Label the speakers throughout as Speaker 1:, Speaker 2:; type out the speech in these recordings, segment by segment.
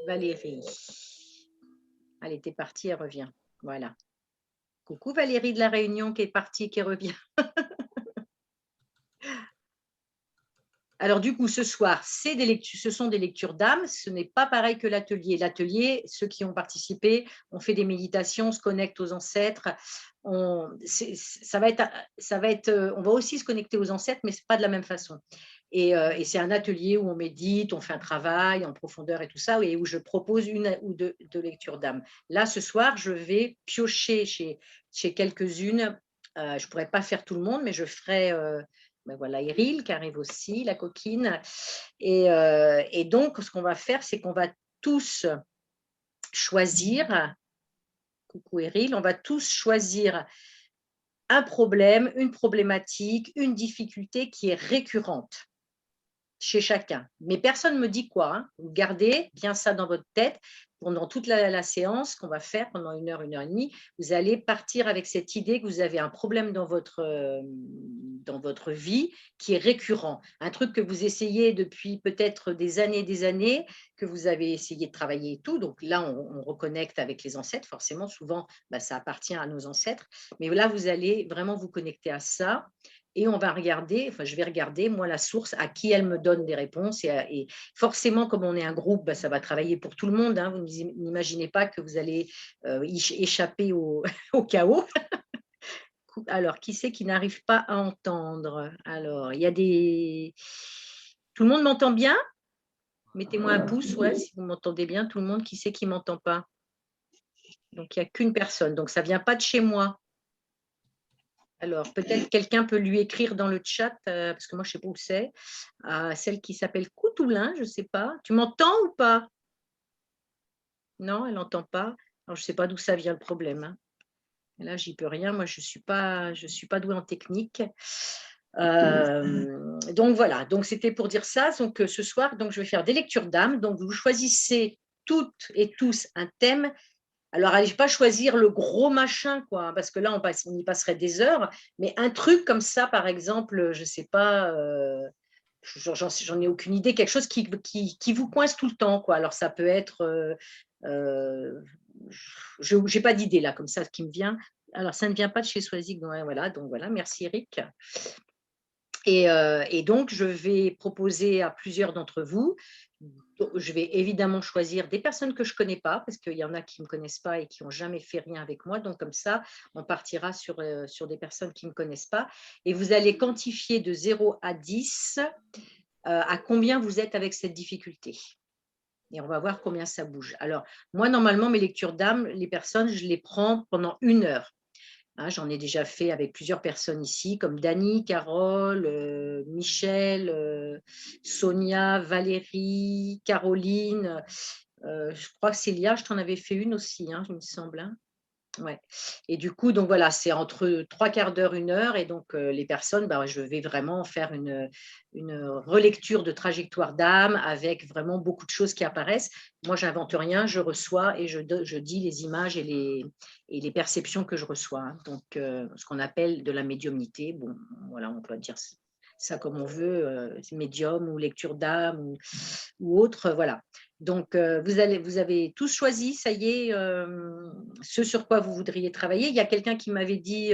Speaker 1: Valérie. Elle était partie, elle revient. Voilà. Coucou Valérie de la Réunion qui est partie et qui revient. Alors du coup, ce soir, ce sont des lectures d'âme. Ce n'est pas pareil que l'atelier. L'atelier, ceux qui ont participé, on fait des méditations, on se connecte aux ancêtres. On va aussi se connecter aux ancêtres, mais c'est pas de la même façon. Et c'est un atelier où on médite, on fait un travail en profondeur et tout ça, et où je propose une ou deux lectures d'âme. Là, ce soir, je vais piocher chez quelques-unes. Je ne pourrais pas faire tout le monde, mais je ferai. Ben voilà, Eril qui arrive aussi, la coquine. Et donc, ce qu'on va faire, c'est qu'on va tous choisir, coucou Eril, on va tous choisir un problème, une problématique, une difficulté qui est récurrente chez chacun. Mais personne ne me dit quoi. Hein. Vous gardez bien ça dans votre tête pendant toute la séance qu'on va faire pendant 1 heure et demie. Vous allez partir avec cette idée que vous avez un problème dans votre vie qui est récurrent. Un truc que vous essayez depuis peut-être des années, que vous avez essayé de travailler et tout. Donc là, on reconnecte avec les ancêtres. Forcément, souvent, bah, ça appartient à nos ancêtres. Mais là, vous allez vraiment vous connecter à ça. Et on va regarder, enfin je vais regarder, moi, la source, à qui elle me donne des réponses. Et forcément, comme on est un groupe, bah, ça va travailler pour tout le monde. Hein. Vous n'imaginez pas que vous allez échapper au, au chaos. Alors, qui c'est qui n'arrive pas à entendre? Alors, il y a des... Tout le monde m'entend bien? Mettez-moi un pouce, ouais, si vous m'entendez bien. Tout le monde, qui c'est qui ne m'entend pas? Donc, il n'y a qu'une personne. Donc, ça ne vient pas de chez moi. Alors, peut-être quelqu'un peut lui écrire dans le chat, parce que moi, je ne sais pas où c'est, à celle qui s'appelle Coutoulin, je ne sais pas. Tu m'entends ou pas? Non, elle n'entend pas. Alors, je ne sais pas d'où ça vient le problème. Hein. Là, j'y peux rien. Moi, je suis pas douée en technique. Donc, voilà. Donc, c'était pour dire ça. Donc, ce soir, donc, je vais faire des lectures d'âme. Donc, vous choisissez toutes et tous un thème. Alors, allez pas choisir le gros machin, quoi, hein, parce que là, on y passerait des heures. Mais un truc comme ça, par exemple, je ne sais pas, j'en ai aucune idée, quelque chose qui vous coince tout le temps, quoi. Alors, ça peut être, je n'ai pas d'idée là, comme ça, qui me vient. Alors, ça ne vient pas de chez Swazik, voilà, donc voilà, merci Eric. Et donc, je vais proposer à plusieurs d'entre vous. Je vais évidemment choisir des personnes que je ne connais pas, parce qu'il y en a qui ne me connaissent pas et qui n'ont jamais fait rien avec moi. Donc, comme ça, on partira sur des personnes qui ne me connaissent pas. Et vous allez quantifier de 0 à 10 à combien vous êtes avec cette difficulté. Et on va voir combien ça bouge. Alors, moi, normalement, mes lectures d'âme, les personnes, je les prends pendant 1 heure. Hein, j'en ai déjà fait avec plusieurs personnes ici, comme Dani, Carole, Michel, Sonia, Valérie, Caroline. Je crois que Célia, je t'en avais fait une aussi, hein, il me semble. Hein. Ouais. Et du coup, donc voilà, c'est entre 3/4 d'heure, 1 heure. Et donc, les personnes, bah, je vais vraiment faire une relecture de trajectoire d'âme avec vraiment beaucoup de choses qui apparaissent. Moi, j'invente rien, je reçois et je dis les images et les perceptions que je reçois. Hein. Donc, ce qu'on appelle de la médiumnité. Bon, voilà, on peut dire ça comme on veut, médium ou lecture d'âme ou autre, voilà. Donc, vous avez tous choisi, ça y est, ce sur quoi vous voudriez travailler. Il y a quelqu'un qui m'avait dit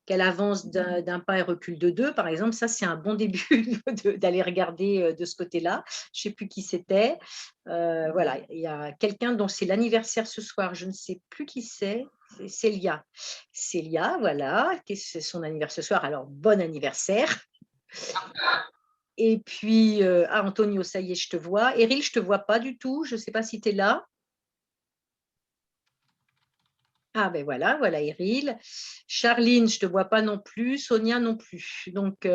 Speaker 1: qu'elle avance d'un pas et recule de deux, par exemple. Ça, c'est un bon début d'aller regarder de ce côté-là. Je ne sais plus qui c'était. Voilà, il y a quelqu'un dont c'est l'anniversaire ce soir. Je ne sais plus qui c'est. C'est Célia. Célia, voilà, c'est son anniversaire ce soir. Alors, bon anniversaire. Et puis, Antonio, ça y est, je te vois. Eril, je ne te vois pas du tout. Je ne sais pas si tu es là. Ah ben voilà, voilà Eril. Charline, je ne te vois pas non plus. Sonia non plus. Donc,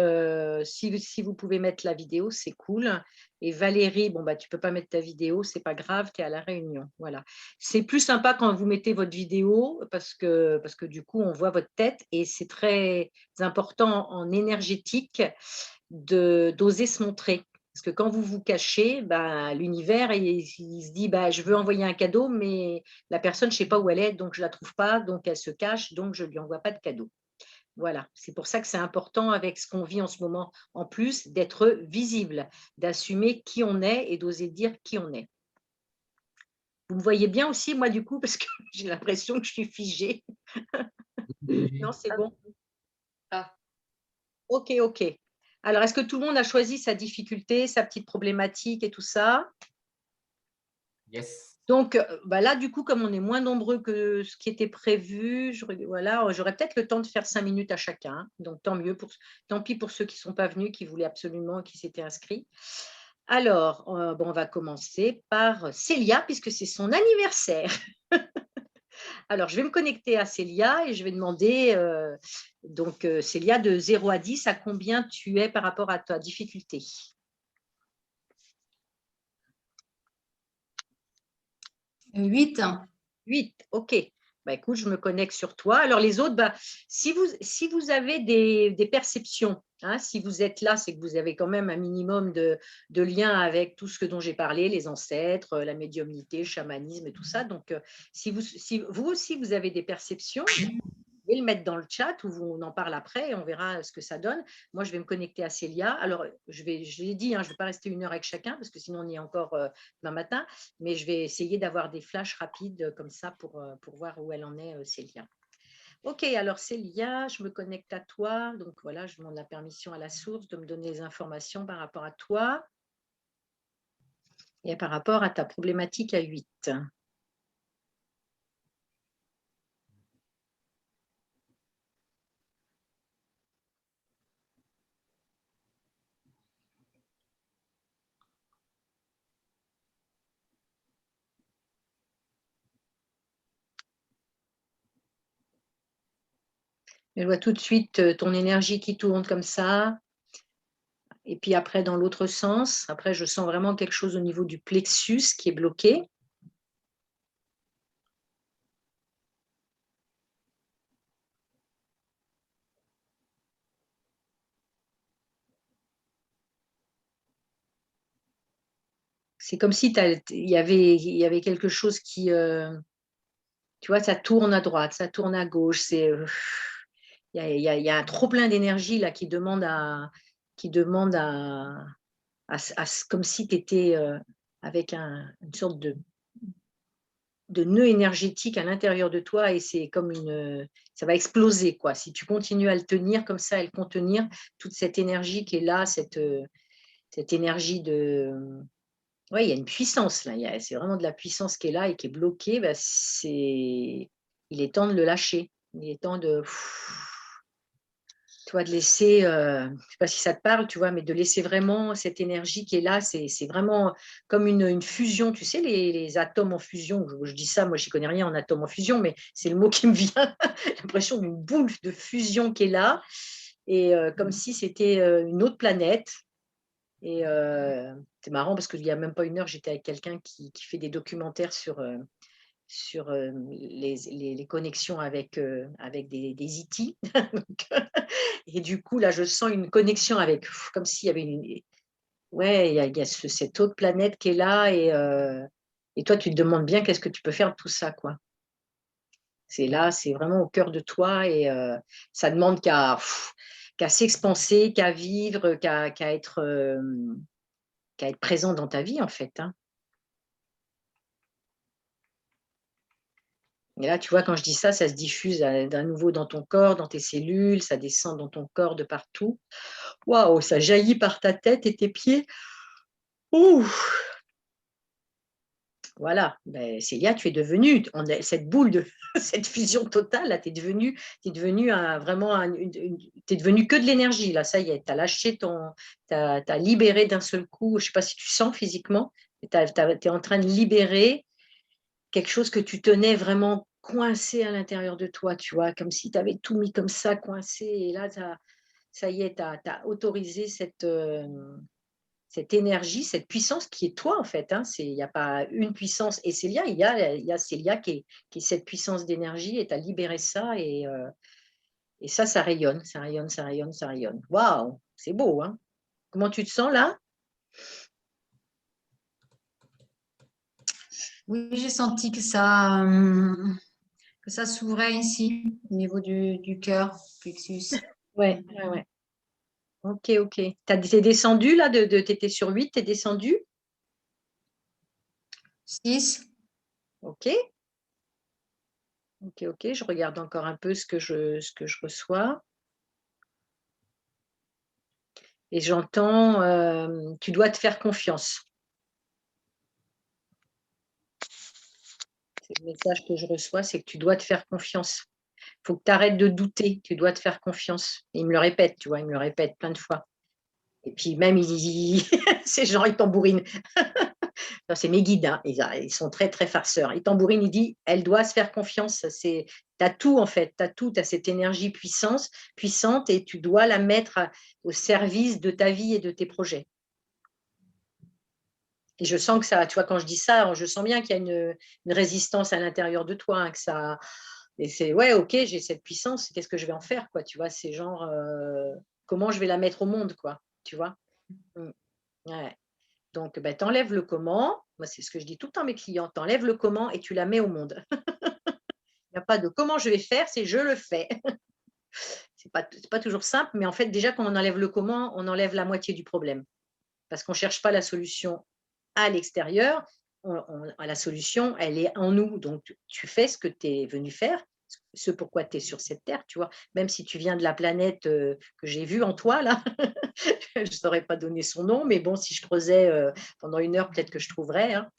Speaker 1: si vous pouvez mettre la vidéo, c'est cool. Et Valérie, bon, bah, tu ne peux pas mettre ta vidéo, c'est pas grave, tu es à la réunion. Voilà. C'est plus sympa quand vous mettez votre vidéo parce que du coup, on voit votre tête et c'est très important en énergétique d'oser se montrer. Parce que quand vous vous cachez, bah, l'univers, il se dit, bah, je veux envoyer un cadeau, mais la personne, je ne sais pas où elle est, donc je ne la trouve pas, donc elle se cache, donc je ne lui envoie pas de cadeau. Voilà, c'est pour ça que c'est important avec ce qu'on vit en ce moment, en plus d'être visible, d'assumer qui on est et d'oser dire qui on est. Vous me voyez bien aussi, moi, du coup, parce que j'ai l'impression que je suis figée. Non, c'est bon?
Speaker 2: Ah,
Speaker 1: OK, OK. Alors, est-ce que tout le monde a choisi sa difficulté, sa petite problématique et tout ça?
Speaker 2: yes.
Speaker 1: Donc, bah, là, du coup, comme on est moins nombreux que ce qui était prévu, voilà, j'aurais peut-être le temps de faire 5 minutes à chacun, hein. Donc tant pis pour ceux qui ne sont pas venus, qui voulaient absolument, qui s'étaient inscrits. Alors, bon, on va commencer par Célia, puisque c'est son anniversaire. Alors, je vais me connecter à Célia et je vais demander, donc Célia, de 0 à 10, à combien tu es par rapport à ta difficulté?
Speaker 3: 8.
Speaker 1: 8, OK. Bah, écoute, je me connecte sur toi. Alors les autres, bah, si vous avez des perceptions, hein, si vous êtes là, c'est que vous avez quand même un minimum de lien avec tout ce dont j'ai parlé, les ancêtres, la médiumnité, le chamanisme et tout ça. Donc, si vous aussi, vous avez des perceptions, vous pouvez le mettre dans le chat ou on en parle après et on verra ce que ça donne. Moi, je vais me connecter à Célia. Alors, je l'ai dit, hein, je ne vais pas rester 1 heure avec chacun parce que sinon on y est encore demain matin, mais je vais essayer d'avoir des flashs rapides comme ça pour voir où elle en est, Célia. Ok, alors Célia, je me connecte à toi. Donc voilà, je demande la permission à la source de me donner les informations par rapport à toi et par rapport à ta problématique à 8. Je vois tout de suite ton énergie qui tourne comme ça. Et puis après, dans l'autre sens, après, je sens vraiment quelque chose au niveau du plexus qui est bloqué. C'est comme si il y avait quelque chose qui, tu vois, ça tourne à droite, ça tourne à gauche. Il y a un trop plein d'énergie là qui demande comme si tu étais avec une sorte de nœud énergétique à l'intérieur de toi et c'est comme ça va exploser quoi. Si tu continues à le tenir comme ça, à le contenir, toute cette énergie qui est là, cette énergie de, ouais, il y a une puissance là, c'est vraiment de la puissance qui est là et qui est bloquée. Bah, il est temps de le lâcher. Il est temps de, tu vois, de laisser, je ne sais pas si ça te parle, tu vois, mais de laisser vraiment cette énergie qui est là. C'est vraiment comme une fusion. Tu sais, les atomes en fusion. Je dis ça, moi, je n'y connais rien en atomes en fusion, mais c'est le mot qui me vient. L'impression d'une boule de fusion qui est là. Et comme si c'était une autre planète. Et c'est marrant parce qu'il n'y a même pas 1 heure, j'étais avec quelqu'un qui fait des documentaires sur les connexions avec des IT. Et du coup, là, je sens une connexion avec, comme s'il y avait ouais, il y a cette autre planète qui est là et toi, tu te demandes bien qu'est-ce que tu peux faire de tout ça, quoi. C'est là, c'est vraiment au cœur de toi et ça demande qu'à s'expanser, qu'à vivre, qu'à être présent dans ta vie, en fait, hein. Et là, tu vois, quand je dis ça, ça se diffuse d'un nouveau dans ton corps, dans tes cellules, ça descend dans ton corps de partout. Waouh, ça jaillit par ta tête et tes pieds. Ouh, voilà, ben, Célia, tu es devenue, cette boule de cette fusion totale, là, tu es devenue vraiment, tu es devenue que de l'énergie, là, ça y est, tu as lâché tu as libéré d'un seul coup, je ne sais pas si tu sens physiquement, tu es en train de libérer quelque chose que tu tenais vraiment coincé à l'intérieur de toi, tu vois, comme si tu avais tout mis comme ça, coincé, et là, ça y est, tu as autorisé cette énergie, cette puissance qui est toi, en fait, hein. Il n'y a pas une puissance et Célia, il y a Célia qui est cette puissance d'énergie et tu as libéré ça et ça rayonne, ça rayonne, ça rayonne, ça rayonne. Waouh, c'est beau, hein. Comment tu te sens là?
Speaker 3: Oui, j'ai senti que ça s'ouvrait ici, au niveau du cœur, plexus.
Speaker 1: Ouais, ouais, ouais. Ok, ok. T'es descendu là, t'étais sur 8, t'es descendu?
Speaker 3: 6.
Speaker 1: OK. OK, OK. Je regarde encore un peu ce que je reçois et j'entends, tu dois te faire confiance. C'est le message que je reçois, c'est que tu dois te faire confiance. Il faut que tu arrêtes de douter, tu dois te faire confiance. Et il me le répète, tu vois? Il me le répète plein de fois. Et puis même ces gens, ils tambourinent. Non, c'est mes guides, hein, ils sont très, très farceurs. Ils tambourinent, il dit: «Elle doit se faire confiance». Tu as tout en fait, tu as tout, tu as cette énergie puissante et tu dois la mettre au service de ta vie et de tes projets. Et je sens que ça, tu vois, quand je dis ça, je sens bien qu'il y a une résistance à l'intérieur de toi, hein, que ça et c'est ouais, OK, j'ai cette puissance, qu'est-ce que je vais en faire, quoi, tu vois? C'est genre, comment je vais la mettre au monde, quoi, tu vois? Mmh, ouais. Donc, bah, tu enlèves le comment, moi, c'est ce que je dis tout le temps à mes clients: «Tu enlèves le comment et tu la mets au monde». Il y a pas de comment je vais faire, c'est je le fais. C'est pas toujours simple, mais en fait, déjà, quand on enlève le comment, on enlève la moitié du problème. Parce qu'on cherche pas la solution à l'extérieur, la solution, elle est en nous. Donc, tu fais ce que tu es venu faire, ce pourquoi tu es sur cette terre, tu vois. Même si tu viens de la planète que j'ai vue en toi, là, je ne saurais pas donner son nom, mais bon, si je creusais pendant 1 heure, peut-être que je trouverais, hein,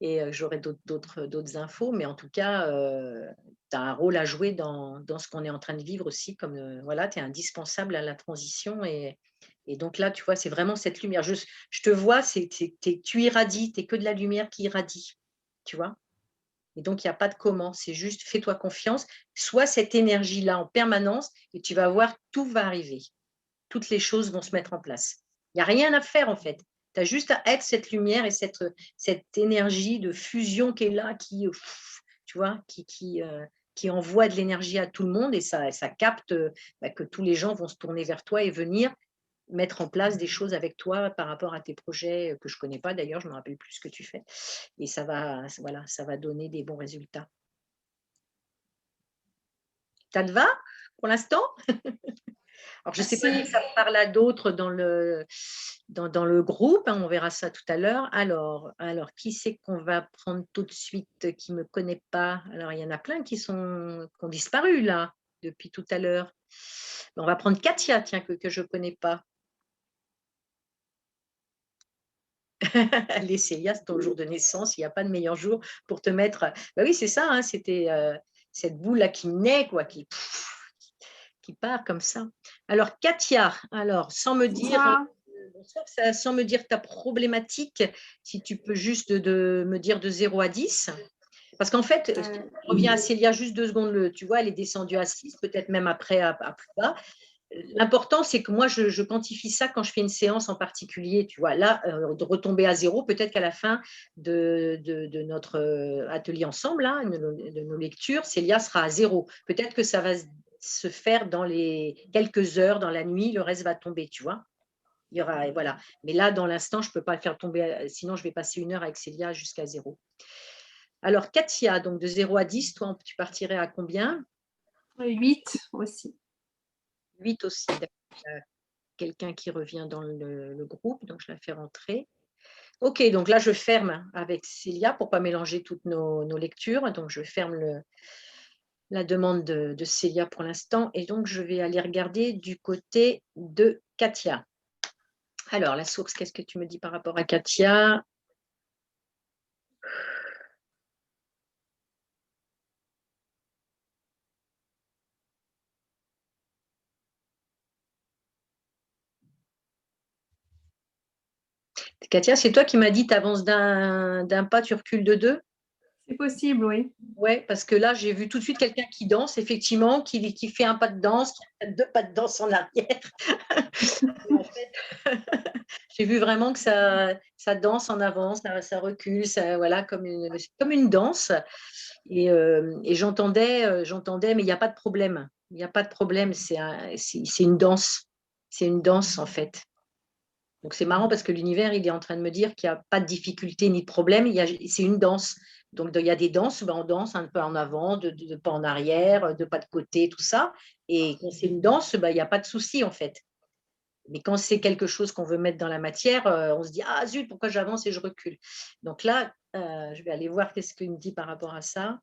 Speaker 1: et j'aurais d'autres infos. Mais en tout cas, tu as un rôle à jouer dans ce qu'on est en train de vivre aussi, comme voilà, tu es indispensable à la transition et donc là, tu vois, c'est vraiment cette lumière. Je te vois, tu irradies, tu es que de la lumière qui irradie, tu vois? Et donc il y a pas de comment, c'est juste fais-toi confiance, sois cette énergie-là en permanence et tu vas voir, tout va arriver. Toutes les choses vont se mettre en place. Il y a rien à faire en fait. Tu as juste à être cette lumière et cette énergie de fusion qui est là, tu vois? Qui envoie de l'énergie à tout le monde et ça capte, bah, que tous les gens vont se tourner vers toi et venir mettre en place des choses avec toi par rapport à tes projets, que je connais pas d'ailleurs, je me rappelle plus ce que tu fais et voilà, ça va donner des bons résultats. Ça te va pour l'instant? Alors je sais pas si
Speaker 3: Merci.
Speaker 1: ça parle à d'autres dans le groupe, hein, on verra ça tout à l'heure. Alors qui c'est qu'on va prendre tout de suite qui me connaît pas? Alors il y en a plein qui ont disparu là, depuis tout à l'heure. On va prendre Katia, tiens, que je connais pas. Allez, Célia, c'est ton jour de naissance, il y a pas de meilleur jour pour te mettre bah oui, c'est ça, hein, c'était, cette boule-là qui naît quoi, qui part comme ça. Alors Katia, alors sans me dire,
Speaker 3: Bonsoir.
Speaker 1: bonsoir, sans me dire ta problématique, si tu peux juste me dire de 0 à 10. Parce qu'en fait,
Speaker 3: Euh,
Speaker 1: je reviens à Célia juste 2 secondes, tu vois, elle est descendue à 6, peut-être même après à plus bas. L'important, c'est que moi, je quantifie ça quand je fais une séance en particulier, tu vois. Là, de retomber à 0, peut-être qu'à la fin de notre atelier ensemble, là, de nos lectures, Célia sera à 0. Peut-être que ça va se faire dans les quelques heures, dans la nuit, le reste va tomber, tu vois. Il y aura, voilà. Mais là, dans l'instant, je ne peux pas le faire tomber, sinon je vais passer 1 heure avec Célia jusqu'à 0. Alors, Katia, donc de 0 à 10, toi, tu partirais à combien?
Speaker 3: 8 aussi.
Speaker 1: 8 aussi, d'accord. Quelqu'un qui revient dans le groupe, donc je la fais rentrer. OK, donc là, je ferme avec Célia pour ne pas mélanger toutes nos lectures. Donc, je ferme la demande de Célia pour l'instant et donc je vais aller regarder du côté de Katia. Alors, la source, qu'est-ce que tu me dis par rapport à Katia? Katia, c'est toi qui m'as dit tu avances d'un pas, tu recules de 2?
Speaker 3: C'est possible, oui.
Speaker 1: Ouais, parce que là, j'ai vu tout de suite quelqu'un qui danse, effectivement, qui fait un pas de danse, qui a 2 pas de danse en arrière. Et en fait, j'ai vu vraiment que ça danse en avant, ça recule, ça, voilà, comme une danse. Et j'entendais, mais il n'y a pas de problème. Il n'y a pas de problème, c'est une danse. C'est une danse, en fait. Donc c'est marrant parce que l'univers, il est en train de me dire qu'il n'y a pas de difficulté ni de problème, c'est une danse. Donc il y a des danses, ben, on danse un peu en avant, de pas en arrière, de pas de côté, tout ça. Et quand c'est une danse, ben, il n'y a pas de souci en fait. Mais quand c'est quelque chose qu'on veut mettre dans la matière, on se dit: «Ah zut, pourquoi j'avance et je recule?» Donc là, Je vais aller voir qu'est-ce qu'il me dit par rapport à ça.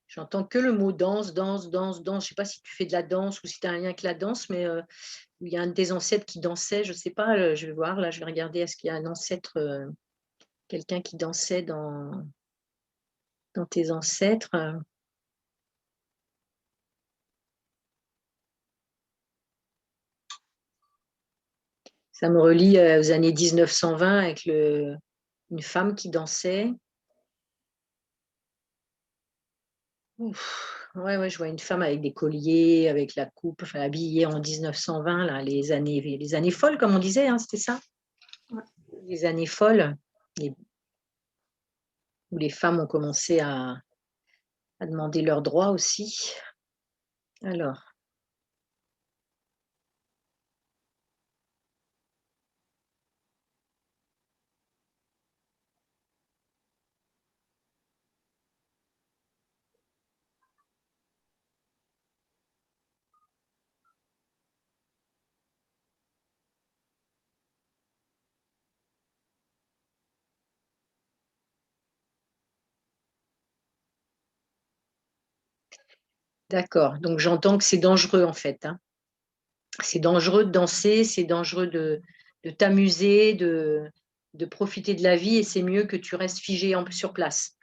Speaker 1: J'entends que le mot danse, danse, danse, danse. Je ne sais pas si tu fais de la danse ou si tu as un lien avec la danse, mais il y a un de tes ancêtres qui dansait. Je ne sais pas, je vais voir, là, je vais regarder, est-ce qu'il y a un ancêtre, quelqu'un qui dansait dans tes ancêtres. Ça me relie aux années 1920 avec une femme qui dansait. Ouf. Ouais, je vois une femme avec des colliers, avec la coupe, enfin, habillée en 1920, là, les années folles, comme on disait, hein, c'était ça?
Speaker 3: Ouais.
Speaker 1: Les années folles, où les femmes ont commencé à demander leurs droits aussi. Alors, d'accord. Donc, j'entends que c'est dangereux, en fait, hein. C'est dangereux de danser, c'est dangereux de t'amuser, de profiter de la vie, et c'est mieux que tu restes figé sur place.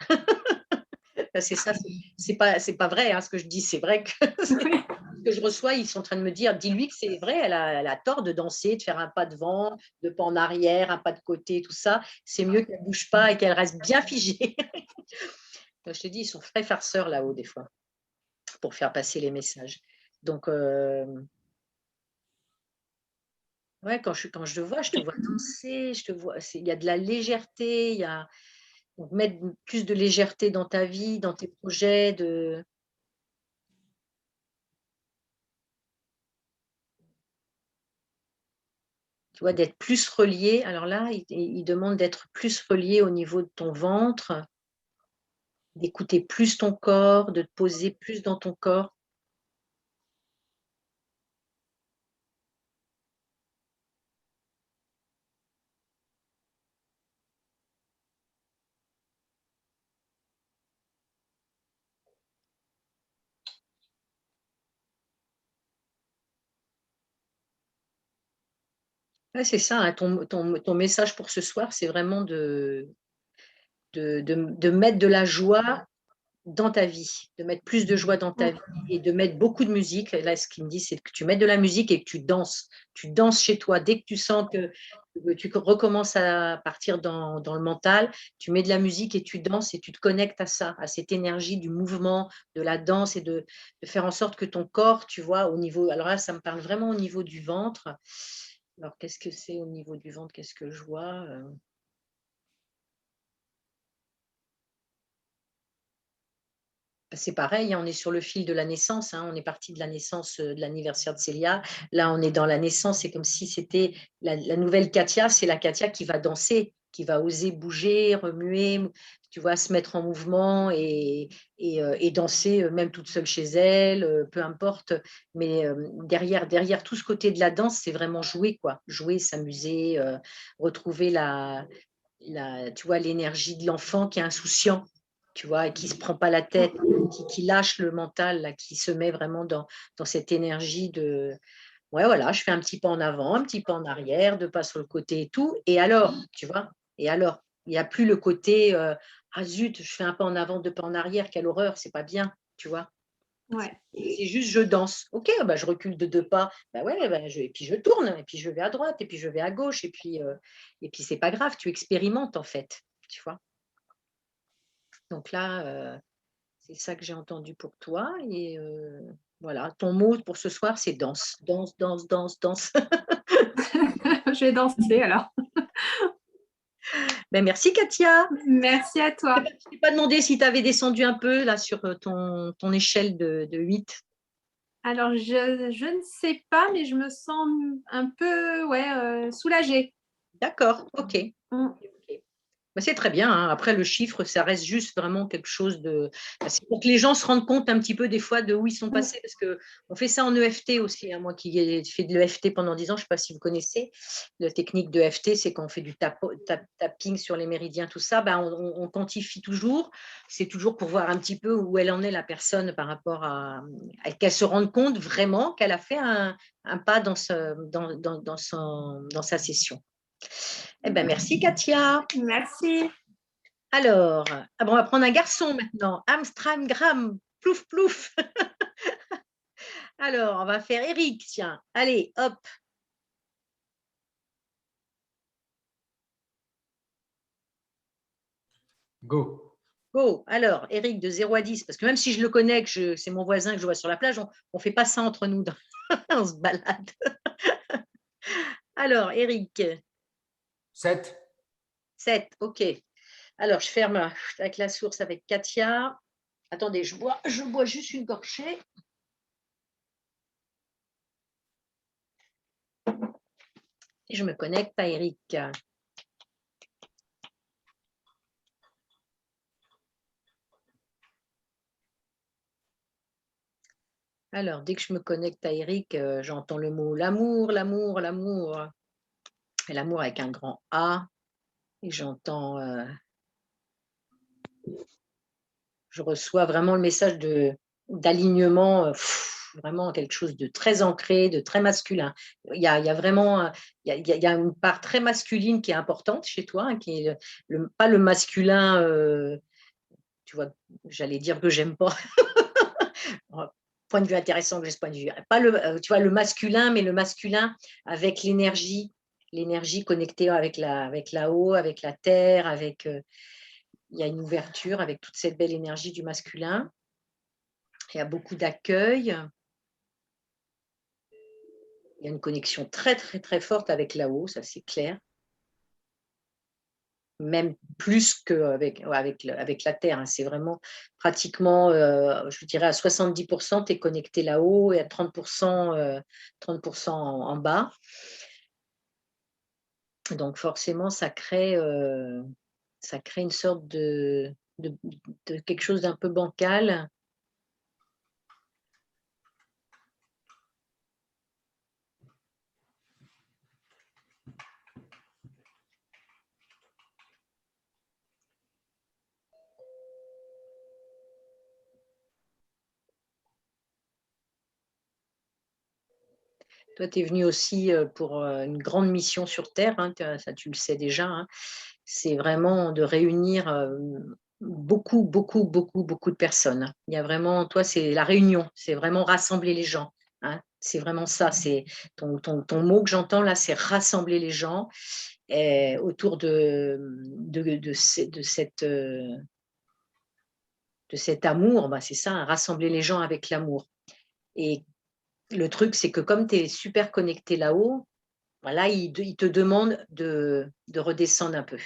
Speaker 1: C'est ça, c'est pas vrai, hein, ce que je dis, c'est vrai que ce que je reçois, ils sont en train de me dire, dis-lui que c'est vrai, elle a tort de danser, de faire un pas devant, de pas en arrière, un pas de côté, tout ça. C'est mieux qu'elle bouge pas et qu'elle reste bien figée. Je te dis, ils sont très farceurs là-haut des fois pour faire passer les messages. Donc, ouais, quand je te vois, je te vois danser, je te vois, il y a de la légèreté, il y a donc mettre plus de légèreté dans ta vie, dans tes projets, tu vois, d'être plus relié. Alors là, il demande d'être plus relié au niveau de ton ventre, d'écouter plus ton corps, de te poser plus dans ton corps. Ouais, c'est ça, hein, ton message pour ce soir, c'est vraiment de mettre de la joie dans ta vie, de mettre plus de joie dans ta vie et de mettre beaucoup de musique. Là, ce qu'il me dit, c'est que tu mets de la musique et que tu danses. Tu danses chez toi. Dès que tu sens que tu recommences à partir dans le mental, tu mets de la musique et tu danses et tu te connectes à ça, à cette énergie du mouvement, de la danse et de faire en sorte que ton corps, tu vois, au niveau, alors là, ça me parle vraiment au niveau du ventre. Alors, qu'est-ce que c'est au niveau du ventre? Qu'est-ce que je vois? C'est pareil, hein, on est sur le fil de la naissance, hein, on est parti de la naissance, de l'anniversaire de Célia. Là, on est dans la naissance, c'est comme si c'était la nouvelle Katia, c'est la Katia qui va danser, qui va oser bouger, remuer, tu vois, se mettre en mouvement et danser, même toute seule chez elle, peu importe. Mais derrière tout ce côté de la danse, c'est vraiment jouer, quoi. Jouer, s'amuser, retrouver tu vois, l'énergie de l'enfant qui est insouciant, tu vois, et qui ne se prend pas la tête, qui lâche le mental, là, qui se met vraiment dans cette énergie de, ouais, voilà, je fais un petit pas en avant, un petit pas en arrière, deux pas sur le côté et tout. Et alors, tu vois, et alors, il n'y a plus le côté, ah zut, je fais un pas en avant, deux pas en arrière, quelle horreur, c'est pas bien, tu vois.
Speaker 3: Ouais.
Speaker 1: C'est juste je danse. Ok, bah, je recule de deux pas. Bah ouais, bah, et puis je tourne, et puis je vais à droite, et puis je vais à gauche, et puis c'est pas grave, tu expérimentes en fait, tu vois. Donc là, c'est ça que j'ai entendu pour toi. Et voilà, ton mot pour ce soir, c'est danse. Danse, danse, danse, danse.
Speaker 3: Je vais danser alors.
Speaker 1: Ben, merci Katia.
Speaker 3: Merci à toi.
Speaker 1: Je t'ai pas demandé si tu avais descendu un peu là sur ton échelle de 8.
Speaker 2: Alors, je ne sais pas, mais je me sens un peu soulagée.
Speaker 1: D'accord, ok.
Speaker 2: Mm.
Speaker 1: Bah, c'est très bien, hein. Après, le chiffre, ça reste juste vraiment quelque chose de… C'est pour que les gens se rendent compte un petit peu des fois de où ils sont passés, parce qu'on fait ça en EFT aussi, hein. Moi qui ai fait de l'EFT pendant 10 ans, je ne sais pas si vous connaissez, la technique de EFT, c'est quand on fait du tapping sur les méridiens, tout ça, ben, on quantifie toujours. C'est toujours pour voir un petit peu où elle en est, la personne, par rapport à qu'elle se rende compte vraiment qu'elle a fait un pas dans sa session. Eh ben, merci, Katia.
Speaker 2: Merci.
Speaker 1: Alors, bon, on va prendre un garçon maintenant. Amstramgram, plouf, plouf. Alors, on va faire Eric, tiens. Allez, hop.
Speaker 4: Go.
Speaker 1: Go. Alors, Eric, de 0 à 10, parce que même si je le connais, que c'est mon voisin que je vois sur la plage, on ne fait pas ça entre nous. On se balade. Alors, Eric.
Speaker 4: 7.
Speaker 1: 7, ok. Alors, je ferme avec la source avec Katia. Attendez, je bois juste une gorgée. Et je me connecte à Eric. Alors, dès que je me connecte à Eric, j'entends le mot l'amour, l'amour, l'amour. Et l'amour avec un grand A. Et j'entends, je reçois vraiment le message d'alignement, vraiment quelque chose de très ancré, de très masculin. Il y a vraiment il y a une part très masculine qui est importante chez toi, hein, qui est pas le masculin, tu vois, j'allais dire que j'aime pas. Point de vue intéressant que j'ai ce point de vue. Pas tu vois, le masculin, mais le masculin avec l'énergie connectée avec là-haut, avec la terre, il y a une ouverture avec toute cette belle énergie du masculin. Il y a beaucoup d'accueil. Il y a une connexion très, très, très forte avec là-haut, ça c'est clair. Même plus qu'avec la Terre, hein. C'est vraiment pratiquement, je dirais à 70%, tu es connecté là-haut et à 30% en bas. Donc forcément, ça crée une sorte de quelque chose d'un peu bancal. Toi, tu es venu aussi pour une grande mission sur Terre, hein, ça tu le sais déjà, hein. C'est vraiment de réunir beaucoup, beaucoup, beaucoup, beaucoup de personnes. Il y a vraiment, toi, c'est la réunion, c'est vraiment rassembler les gens, hein. C'est vraiment ça, c'est ton mot que j'entends là, c'est rassembler les gens autour de cet amour, bah, c'est ça, hein, rassembler les gens avec l'amour. Et le truc, c'est que comme tu es super connecté là-haut, voilà, il te demande de redescendre un peu.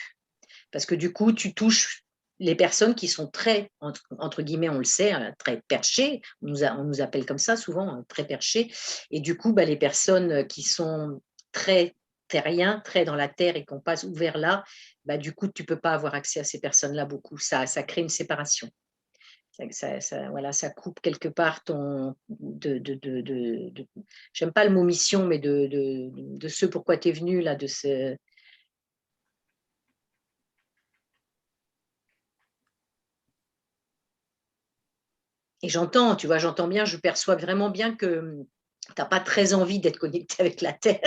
Speaker 1: Parce que du coup, tu touches les personnes qui sont très, entre guillemets, on le sait, très perchées. On nous appelle comme ça souvent, hein, très perchées. Et du coup, bah, les personnes qui sont très terriens, très dans la terre et qui n'ont pas ouvert là, bah, du coup, tu ne peux pas avoir accès à ces personnes-là beaucoup. Ça crée une séparation. Voilà, ça coupe quelque part j'aime pas le mot mission, mais de ce pourquoi tu es venu là, et j'entends bien, je perçois vraiment bien que tu n'as pas très envie d'être connecté avec la Terre.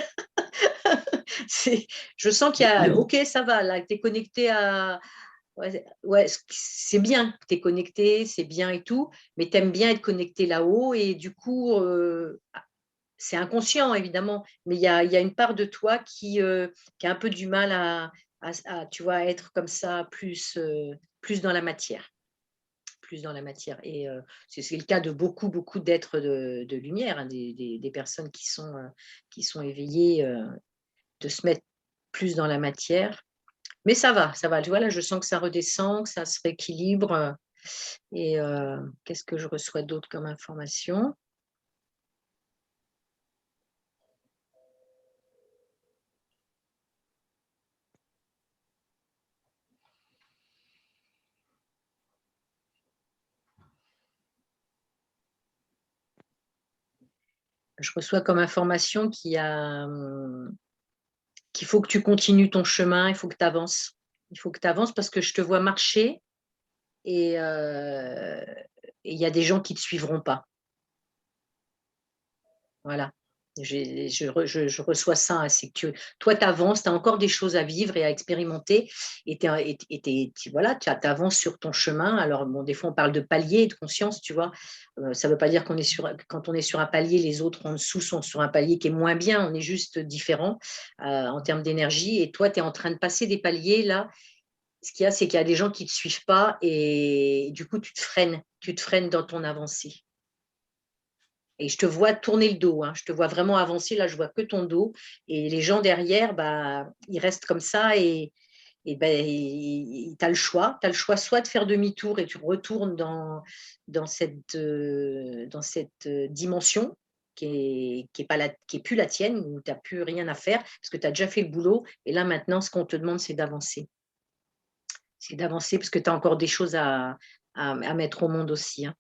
Speaker 1: Je sens qu'il y a, ok, ça va, là, tu es connecté à… Ouais, c'est bien, tu es connecté, c'est bien et tout, mais tu aimes bien être connecté là-haut et du coup, c'est inconscient évidemment, mais il y a une part de toi qui a un peu du mal tu vois, être comme ça, plus dans la matière. Plus dans la matière. Et c'est le cas de beaucoup, beaucoup d'êtres de lumière, hein, des personnes qui sont éveillées, de se mettre plus dans la matière. Mais ça va, ça va. Tu vois, là, je sens que ça redescend, que ça se rééquilibre. Et qu'est-ce que je reçois d'autre comme information? Je reçois comme information qu'il faut que tu continues ton chemin, il faut que tu avances. Il faut que tu avances parce que je te vois marcher et il y a des gens qui ne te suivront pas. Voilà. Je reçois ça, hein, c'est que toi, tu avances, tu as encore des choses à vivre et à expérimenter, et voilà, tu avances sur ton chemin. Alors, bon, des fois, on parle de palier, de conscience, tu vois. Ça ne veut pas dire quand on est sur un palier, les autres en dessous sont sur un palier qui est moins bien, on est juste différent en termes d'énergie. Et toi, tu es en train de passer des paliers, là. Ce qu'il y a, c'est qu'il y a des gens qui ne te suivent pas, et du coup, tu te freines dans ton avancée. Et je te vois tourner le dos, hein. Je te vois vraiment avancer. Là, je vois que ton dos. Et les gens derrière, bah, ils restent comme ça. Et ben, tu as le choix. Tu as le choix soit de faire demi-tour et tu retournes dans cette dimension qui est plus la tienne, où tu n'as plus rien à faire parce que tu as déjà fait le boulot. Et là, maintenant, ce qu'on te demande, c'est d'avancer. C'est d'avancer parce que tu as encore des choses à mettre au monde aussi, hein.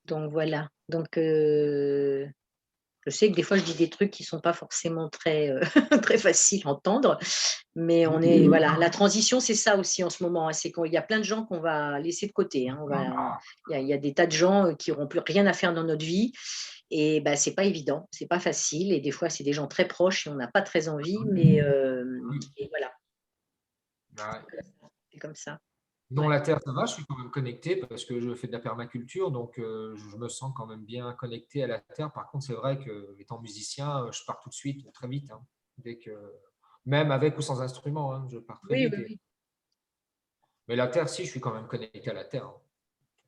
Speaker 1: Donc voilà. Donc je sais que des fois je dis des trucs qui ne sont pas forcément très, très faciles à entendre, mais voilà, la transition, c'est ça aussi en ce moment, hein, c'est qu'il y a plein de gens qu'on va laisser de côté, hein. Il y a des tas de gens qui n'auront plus rien à faire dans notre vie, et ben, c'est pas évident, c'est pas facile, et des fois c'est des gens très proches et on n'a pas très envie, mais et voilà, c'est comme ça.
Speaker 4: Non,
Speaker 1: Ouais.
Speaker 4: la Terre, ça va, je suis quand même connecté parce que je fais de la permaculture, donc je me sens quand même bien connecté à la Terre. Par contre, c'est vrai que étant musicien, je pars tout de suite, très vite, hein. Même avec ou sans instrument, hein, je pars très
Speaker 1: Oui,
Speaker 4: vite.
Speaker 1: oui, oui.
Speaker 4: Mais la Terre, si, je suis quand même connecté à la Terre, hein.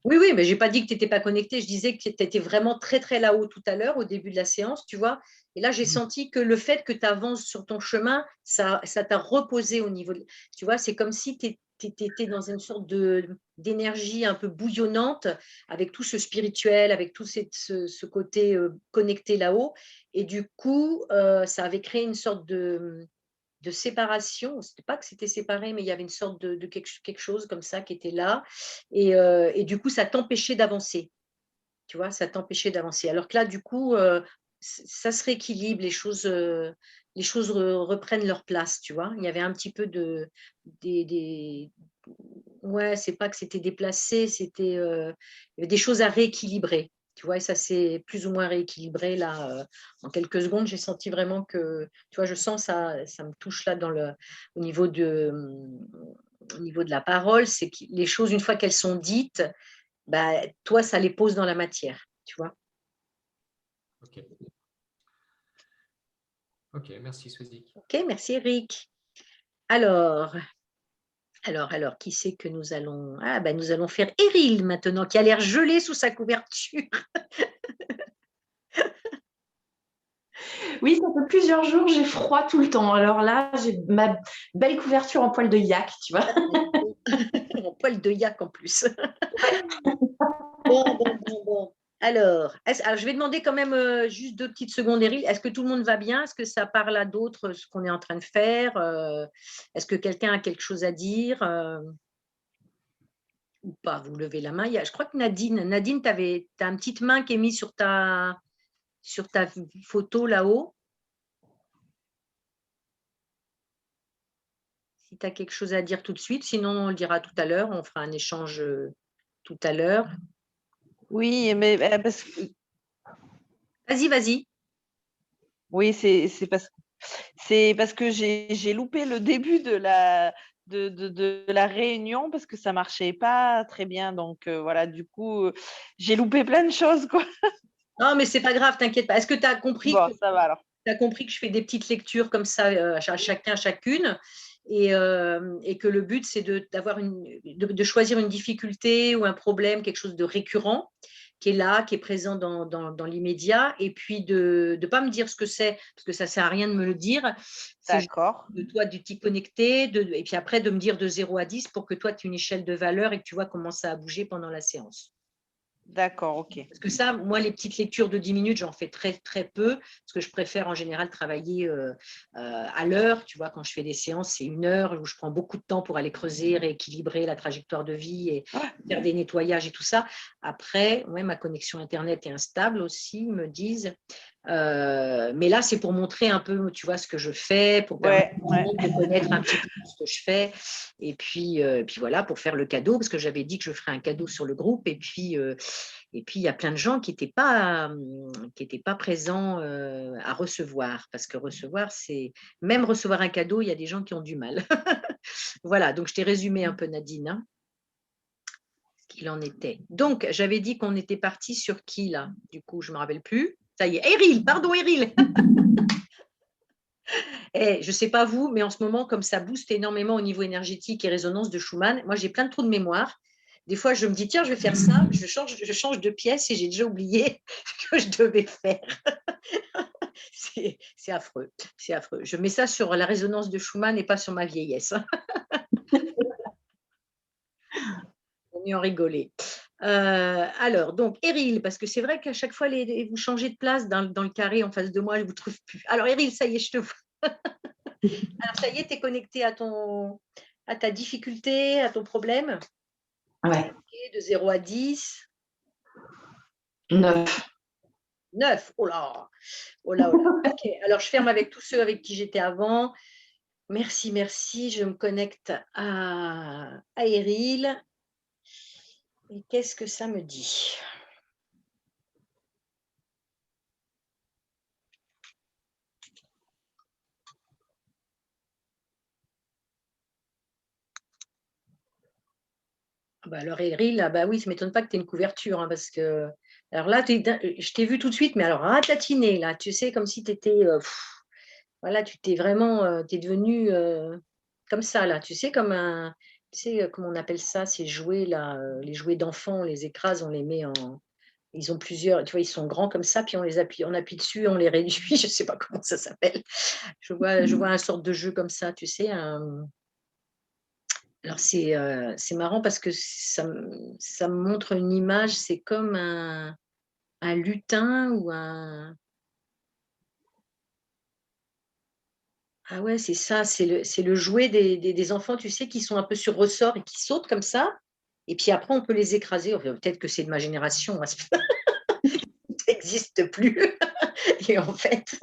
Speaker 1: Oui, oui, mais je n'ai pas dit que tu n'étais pas connecté. Je disais que tu étais vraiment très, très là-haut tout à l'heure, au début de la séance, tu vois. Et là, j'ai senti que le fait que tu avances sur ton chemin, ça t'a reposé au niveau. Tu vois, c'est comme si tu étais dans une sorte d'énergie un peu bouillonnante, avec tout ce spirituel, avec tout ce côté connecté là-haut. Et du coup, ça avait créé une sorte de séparation. C'était pas que c'était séparé, mais il y avait une sorte de quelque chose comme ça qui était là. Et du coup, ça t'empêchait d'avancer. Tu vois, ça t'empêchait d'avancer. Alors que là, du coup, ça se rééquilibre, les choses reprennent leur place, tu vois. Il y avait un petit peu des ouais, c'est pas que c'était déplacé, c'était il y avait des choses à rééquilibrer. Tu vois, et ça s'est plus ou moins rééquilibré là en quelques secondes. J'ai senti vraiment que, tu vois, je sens ça, ça me touche là au niveau au niveau de la parole, c'est que les choses, une fois qu'elles sont dites, bah, toi, ça les pose dans la matière, tu vois.
Speaker 4: Ok. Ok, merci Swazik.
Speaker 1: Ok, merci Eric. Alors, qui c'est que nous allons… Ah, ben, nous allons faire Eril maintenant, qui a l'air gelé sous sa couverture.
Speaker 5: Oui, ça fait plusieurs jours, j'ai froid tout le temps. Alors là, j'ai ma belle couverture en poil de yak, tu vois.
Speaker 1: En poil de yak en plus. Bon. Alors, je vais demander quand même juste 2 petites secondes, Eril. Est-ce que tout le monde va bien? Est-ce que ça parle à d'autres, ce qu'on est en train de faire? Est-ce que quelqu'un a quelque chose à dire ou pas? Vous levez la main. Je crois que Nadine, tu as une petite main qui est mise sur ta photo là-haut. Si tu as quelque chose à dire tout de suite, sinon on le dira tout à l'heure, on fera un échange tout à l'heure.
Speaker 6: Oui, mais parce que
Speaker 1: Vas-y.
Speaker 6: oui, c'est parce que j'ai loupé le début de la réunion parce que ça marchait pas très bien. Donc voilà, du coup, j'ai loupé plein de choses, quoi.
Speaker 1: Non, mais c'est pas grave, t'inquiète pas. Est-ce que tu as compris
Speaker 6: Bon, ça va alors.
Speaker 1: que je fais des petites lectures comme ça à chacune, et que le but, c'est de choisir une difficulté ou un problème, quelque chose de récurrent qui est là, qui est présent dans l'immédiat, et puis de ne pas me dire ce que c'est, parce que ça ne sert à rien de me le dire. C'est juste
Speaker 6: D'accord.
Speaker 1: de toi, de t'y connecter, et puis après de me dire de 0 à 10 pour que toi, tu aies une échelle de valeur et que tu vois comment ça a bougé pendant la séance.
Speaker 6: D'accord, ok.
Speaker 1: Parce que ça, moi, les petites lectures de 10 minutes, j'en fais très, très peu, parce que je préfère en général travailler à l'heure. Tu vois, quand je fais des séances, c'est 1 heure où je prends beaucoup de temps pour aller creuser, rééquilibrer la trajectoire de vie et faire des nettoyages et tout ça. Après, ouais, ma connexion Internet est instable aussi, ils me disent. Mais là, c'est pour montrer un peu, tu vois, ce que je fais, pour permettre
Speaker 6: Ouais,
Speaker 1: au monde de connaître un petit peu ce que je fais. Et puis voilà, pour faire le cadeau, parce que j'avais dit que je ferais un cadeau sur le groupe. Et puis, il y a plein de gens qui n'étaient pas présents à recevoir, parce que recevoir, c'est même recevoir un cadeau, il y a des gens qui ont du mal. Voilà, donc je t'ai résumé un peu, Nadine, hein, ce qu'il en était. Donc, j'avais dit qu'on était parti sur qui, là? Du coup, je ne me rappelle plus. Ça y est, Eril, pardon, Eril. Je ne sais pas vous, mais en ce moment, comme ça booste énormément au niveau énergétique et résonance de Schumann, moi, j'ai plein de trous de mémoire. Des fois, je me dis, tiens, je vais faire ça, je change de pièce et j'ai déjà oublié que je devais faire. C'est affreux, c'est affreux. Je mets ça sur la résonance de Schumann et pas sur ma vieillesse. On mieux en rigoler. Alors, donc, Eril, parce que c'est vrai qu'à chaque fois, vous changez de place dans le carré en face de moi, je ne vous trouve plus. Alors, Eril, ça y est, je te vois. Alors, ça y est, tu es connecté à ta difficulté, à ton problème.
Speaker 5: Ouais.
Speaker 1: Okay, de 0 à 10.
Speaker 5: 9.
Speaker 1: 9. Oh là, oh là, oh là. Ok, alors je ferme avec tous ceux avec qui j'étais avant. Merci, merci. Je me connecte à Eril. Et qu'est-ce que ça me dit? Bah alors Eril, bah oui, ça ne m'étonne pas que tu aies une couverture, hein, parce que alors là, je t'ai vu tout de suite, mais alors ratatiné, là, tu sais, comme si tu étais voilà, tu t'es vraiment, tu es devenu comme ça, là, tu sais, tu sais, comment on appelle ça, ces jouets, là, les jouets d'enfants, on les écrase, on les met en. Ils ont plusieurs, tu vois, ils sont grands comme ça, puis on appuie dessus, on les réduit, je ne sais pas comment ça s'appelle. Je vois un sorte de jeu comme ça, tu sais. Alors, c'est marrant parce que ça me montre une image, c'est comme un lutin ou un. Ah ouais, c'est ça, c'est le jouet des enfants, tu sais, qui sont un peu sur ressort et qui sautent comme ça. Et puis après, on peut les écraser. Enfin, peut-être que c'est de ma génération, hein, ça n'existe plus. Et en fait,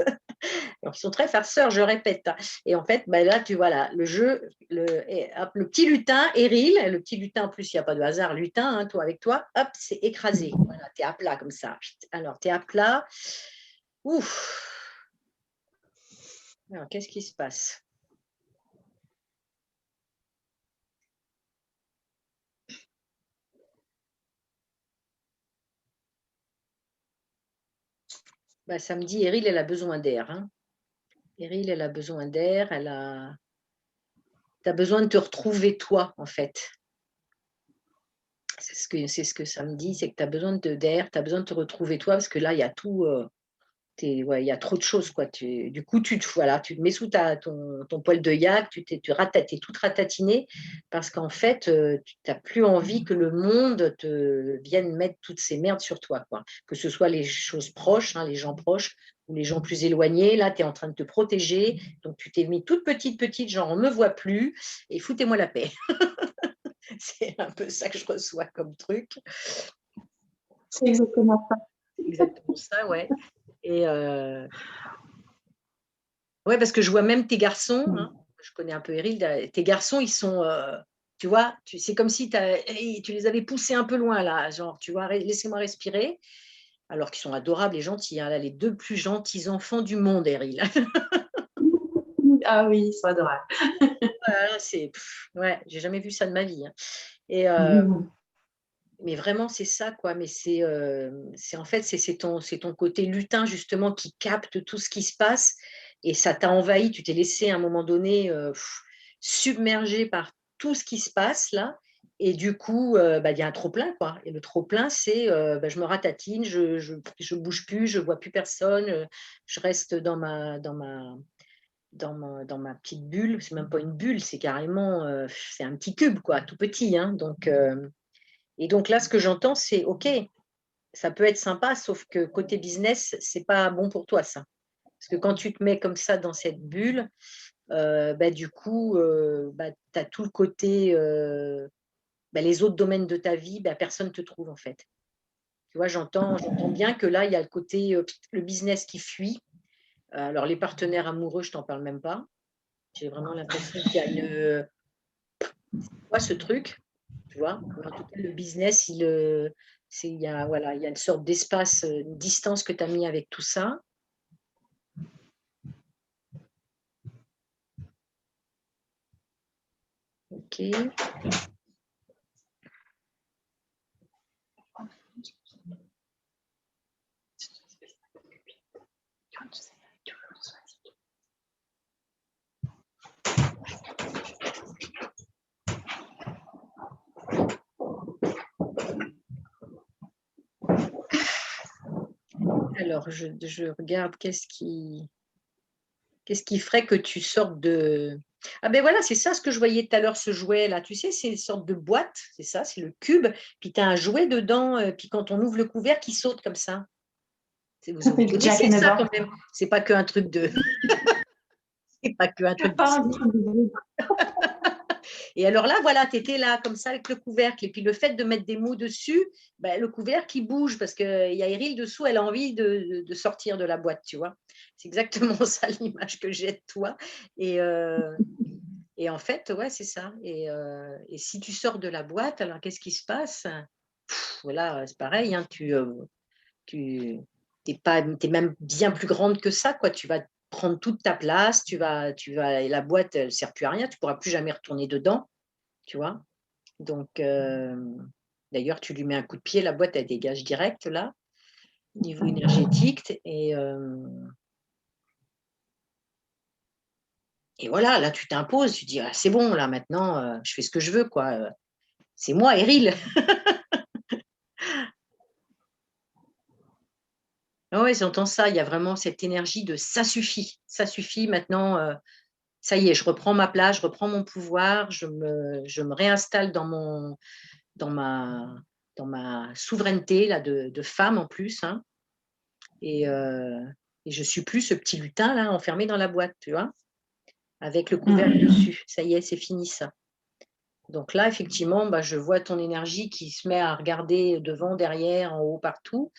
Speaker 1: alors, ils sont très farceurs, je répète, hein. Et en fait, bah là, tu vois, là, le jeu, le petit lutin, Eril, le petit lutin, en plus, il n'y a pas de hasard, lutin, hein, toi avec toi, hop, c'est écrasé. Voilà, tu es à plat comme ça. Alors, tu es à plat. Ouf. Alors, qu'est-ce qui se passe? Bah, ça me dit, Eril, elle a besoin d'air, hein. Eril, elle a besoin d'air, tu as besoin de te retrouver toi, en fait. C'est ce que ça me dit, c'est que tu as besoin d'air, tu as besoin de te retrouver toi, parce que là, il y a tout, ouais, il y a trop de choses, quoi. Du coup, voilà, tu te mets sous ton poil de yak, tu t'es toute ratatinée, parce qu'en fait, tu n'as plus envie que le monde te vienne mettre toutes ces merdes sur toi, quoi. Que ce soit les choses proches, hein, les gens proches, ou les gens plus éloignés. Là, tu es en train de te protéger, donc tu t'es mis toute petite, genre on ne me voit plus, et foutez-moi la paix. C'est un peu ça que je reçois comme truc.
Speaker 5: C'est exactement ça.
Speaker 1: C'est exactement ça, ouais. Et ouais, parce que je vois même tes garçons, hein, je connais un peu Eril, tes garçons, ils sont, tu vois, c'est comme si tu les avais poussés un peu loin, là, genre, tu vois, laissez-moi respirer, alors qu'ils sont adorables et gentils, hein, là, les 2 plus gentils enfants du monde, Eril.
Speaker 5: Ah oui, ils sont adorables.
Speaker 1: Voilà, ouais, j'ai jamais vu ça de ma vie, hein. Et mais vraiment, c'est ça, quoi. Mais en fait, c'est ton côté lutin, justement, qui capte tout ce qui se passe et ça t'a envahi. Tu t'es laissé, à un moment donné, submergé par tout ce qui se passe, là. Et du coup, bah, il y a un trop-plein, quoi. Et le trop-plein, c'est bah, je me ratatine, je bouge plus, je vois plus personne, je reste dans ma petite bulle. C'est même pas une bulle, c'est carrément, c'est un petit cube, quoi, tout petit, hein. Et donc là, ce que j'entends, c'est OK, ça peut être sympa, sauf que côté business, c'est pas bon pour toi, ça. Parce que quand tu te mets comme ça dans cette bulle, du coup, tu as tout le côté, les autres domaines de ta vie, personne ne te trouve en fait. Tu vois, j'entends bien que là, il y a le côté, le business qui fuit. Alors, les partenaires amoureux, je t'en parle même pas. J'ai vraiment l'impression qu'il y a une... quoi ce truc, tu vois? Mais en tout cas, le business, il y a, voilà, il y a une sorte d'espace, une distance que tu as mis avec tout ça. Ok. Alors, je regarde qu'est-ce qui ferait que tu sortes de... Ah ben voilà, c'est ça ce que je voyais tout à l'heure, ce jouet-là. Tu sais, c'est une sorte de boîte, c'est ça, c'est le cube. Puis tu as un jouet dedans, puis quand on ouvre le couvercle, il saute comme ça. Vous
Speaker 5: Ça s'appelle Jack
Speaker 1: connaissez
Speaker 5: in the
Speaker 1: ça
Speaker 5: Box.
Speaker 1: quand même. C'est pas qu'un truc de... c'est pas qu'un truc de... Et alors là, voilà, tu étais là, comme ça, avec le couvercle. Et puis le fait de mettre des mots dessus, le couvercle, il bouge parce qu'il y a Eril dessous, elle a envie de sortir de la boîte, tu vois. C'est exactement ça l'image que j'ai de toi. Et en fait, ouais, c'est ça. Et si tu sors de la boîte, alors qu'est-ce qui se passe? Voilà, c'est pareil, hein, tu t'es même bien plus grande que ça, quoi. Tu vas prendre toute ta place, et la boîte, elle ne sert plus à rien, tu ne pourras plus jamais retourner dedans, tu vois. Donc, d'ailleurs, tu lui mets un coup de pied, la boîte, elle dégage direct, là, au niveau énergétique. Et voilà, là, tu t'imposes, tu dis, ah, c'est bon, là, maintenant, je fais ce que je veux, quoi. C'est moi, Eril. Oui, j'entends ça. Il y a vraiment cette énergie de ça suffit maintenant. Ça y est, je reprends ma place, je reprends mon pouvoir, je me réinstalle dans ma souveraineté là, de femme en plus. Hein, et je ne suis plus ce petit lutin là enfermé dans la boîte, tu vois, avec le couvercle dessus. Ça y est, c'est fini ça. Donc là, effectivement, je vois ton énergie qui se met à regarder devant, derrière, en haut, partout.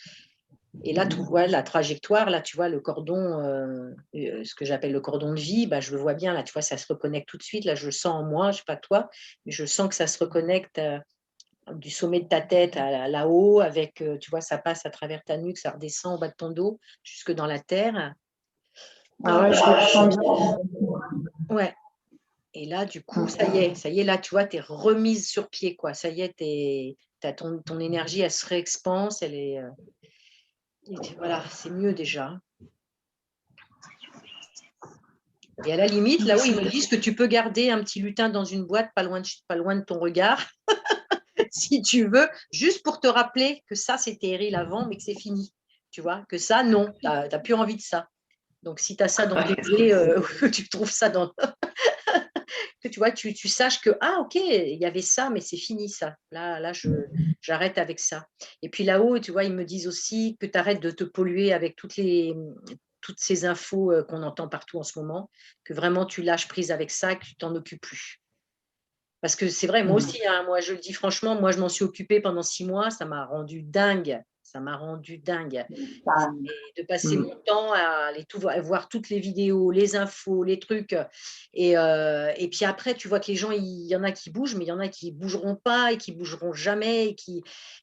Speaker 1: Et là, tu vois la trajectoire, là, tu vois le cordon, ce que j'appelle le cordon de vie, je le vois bien, là, tu vois, ça se reconnecte tout de suite. Là, je le sens en moi, je ne sais pas toi, mais je sens que ça se reconnecte du sommet de ta tête à là-haut, avec, tu vois, ça passe à travers ta nuque, ça redescend au bas de ton dos, jusque dans la terre.
Speaker 5: Ah ouais, je ressens bien.
Speaker 1: Ouais. Et là, du coup, ça y est, là, tu vois, tu es remise sur pied, quoi. Ça y est, ton énergie, elle se réexpanse, elle est... voilà, c'est mieux déjà. Et à la limite, là où ils me disent que tu peux garder un petit lutin dans une boîte pas loin de ton regard, si tu veux, juste pour te rappeler que ça, c'était Eril avant, mais que c'est fini. Tu vois, que ça, non, tu n'as plus envie de ça. Donc, si tu as ça dans tes clés, que tu trouves ça dans... que tu vois, tu saches que, ah, ok, il y avait ça, mais c'est fini ça. Là, j'arrête avec ça. Et puis là-haut, tu vois, ils me disent aussi que tu arrêtes de te polluer avec toutes ces infos qu'on entend partout en ce moment, que vraiment tu lâches prise avec ça, que tu t'en occupes plus. Parce que c'est vrai, moi aussi, hein, moi je le dis franchement, moi je m'en suis occupée pendant 6 mois, ça m'a rendu dingue. Ça m'a rendu dingue. Et de passer mon temps à voir toutes les vidéos, les infos, les trucs. Et puis après, tu vois que les gens, il y en a qui bougent, mais il y en a qui ne bougeront pas et qui ne bougeront jamais.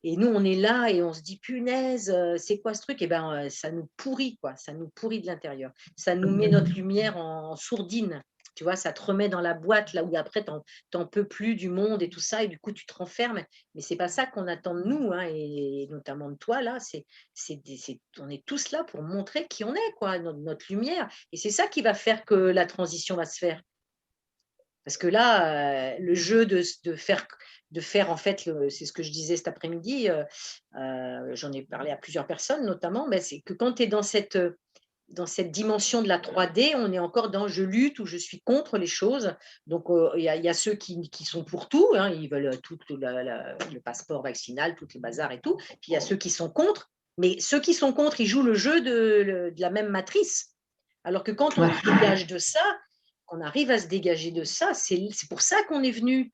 Speaker 1: Et nous, on est là et on se dit, punaise, c'est quoi ce truc? Et bien, ça nous pourrit, quoi. Ça nous pourrit de l'intérieur. Ça nous met notre lumière en sourdine. Tu vois, ça te remet dans la boîte, là où après, tu n'en peux plus du monde et tout ça, et du coup, tu te renfermes. Mais ce n'est pas ça qu'on attend de nous, hein, et notamment de toi, là. On est tous là pour montrer qui on est, quoi, notre lumière. Et c'est ça qui va faire que la transition va se faire. Parce que là, le jeu de faire en fait, c'est ce que je disais cet après-midi, j'en ai parlé à plusieurs personnes notamment, c'est que quand tu es dans dans cette dimension de la 3D, on est encore dans je lutte ou je suis contre les choses. Donc, il y a ceux qui sont pour tout, hein, ils veulent tout le passeport vaccinal, tous les bazars et tout. Puis il y a ceux qui sont contre, mais ceux qui sont contre, ils jouent le jeu de la même matrice. Alors que quand on se dégage de ça, qu'on arrive à se dégager de ça, c'est pour ça qu'on est venu.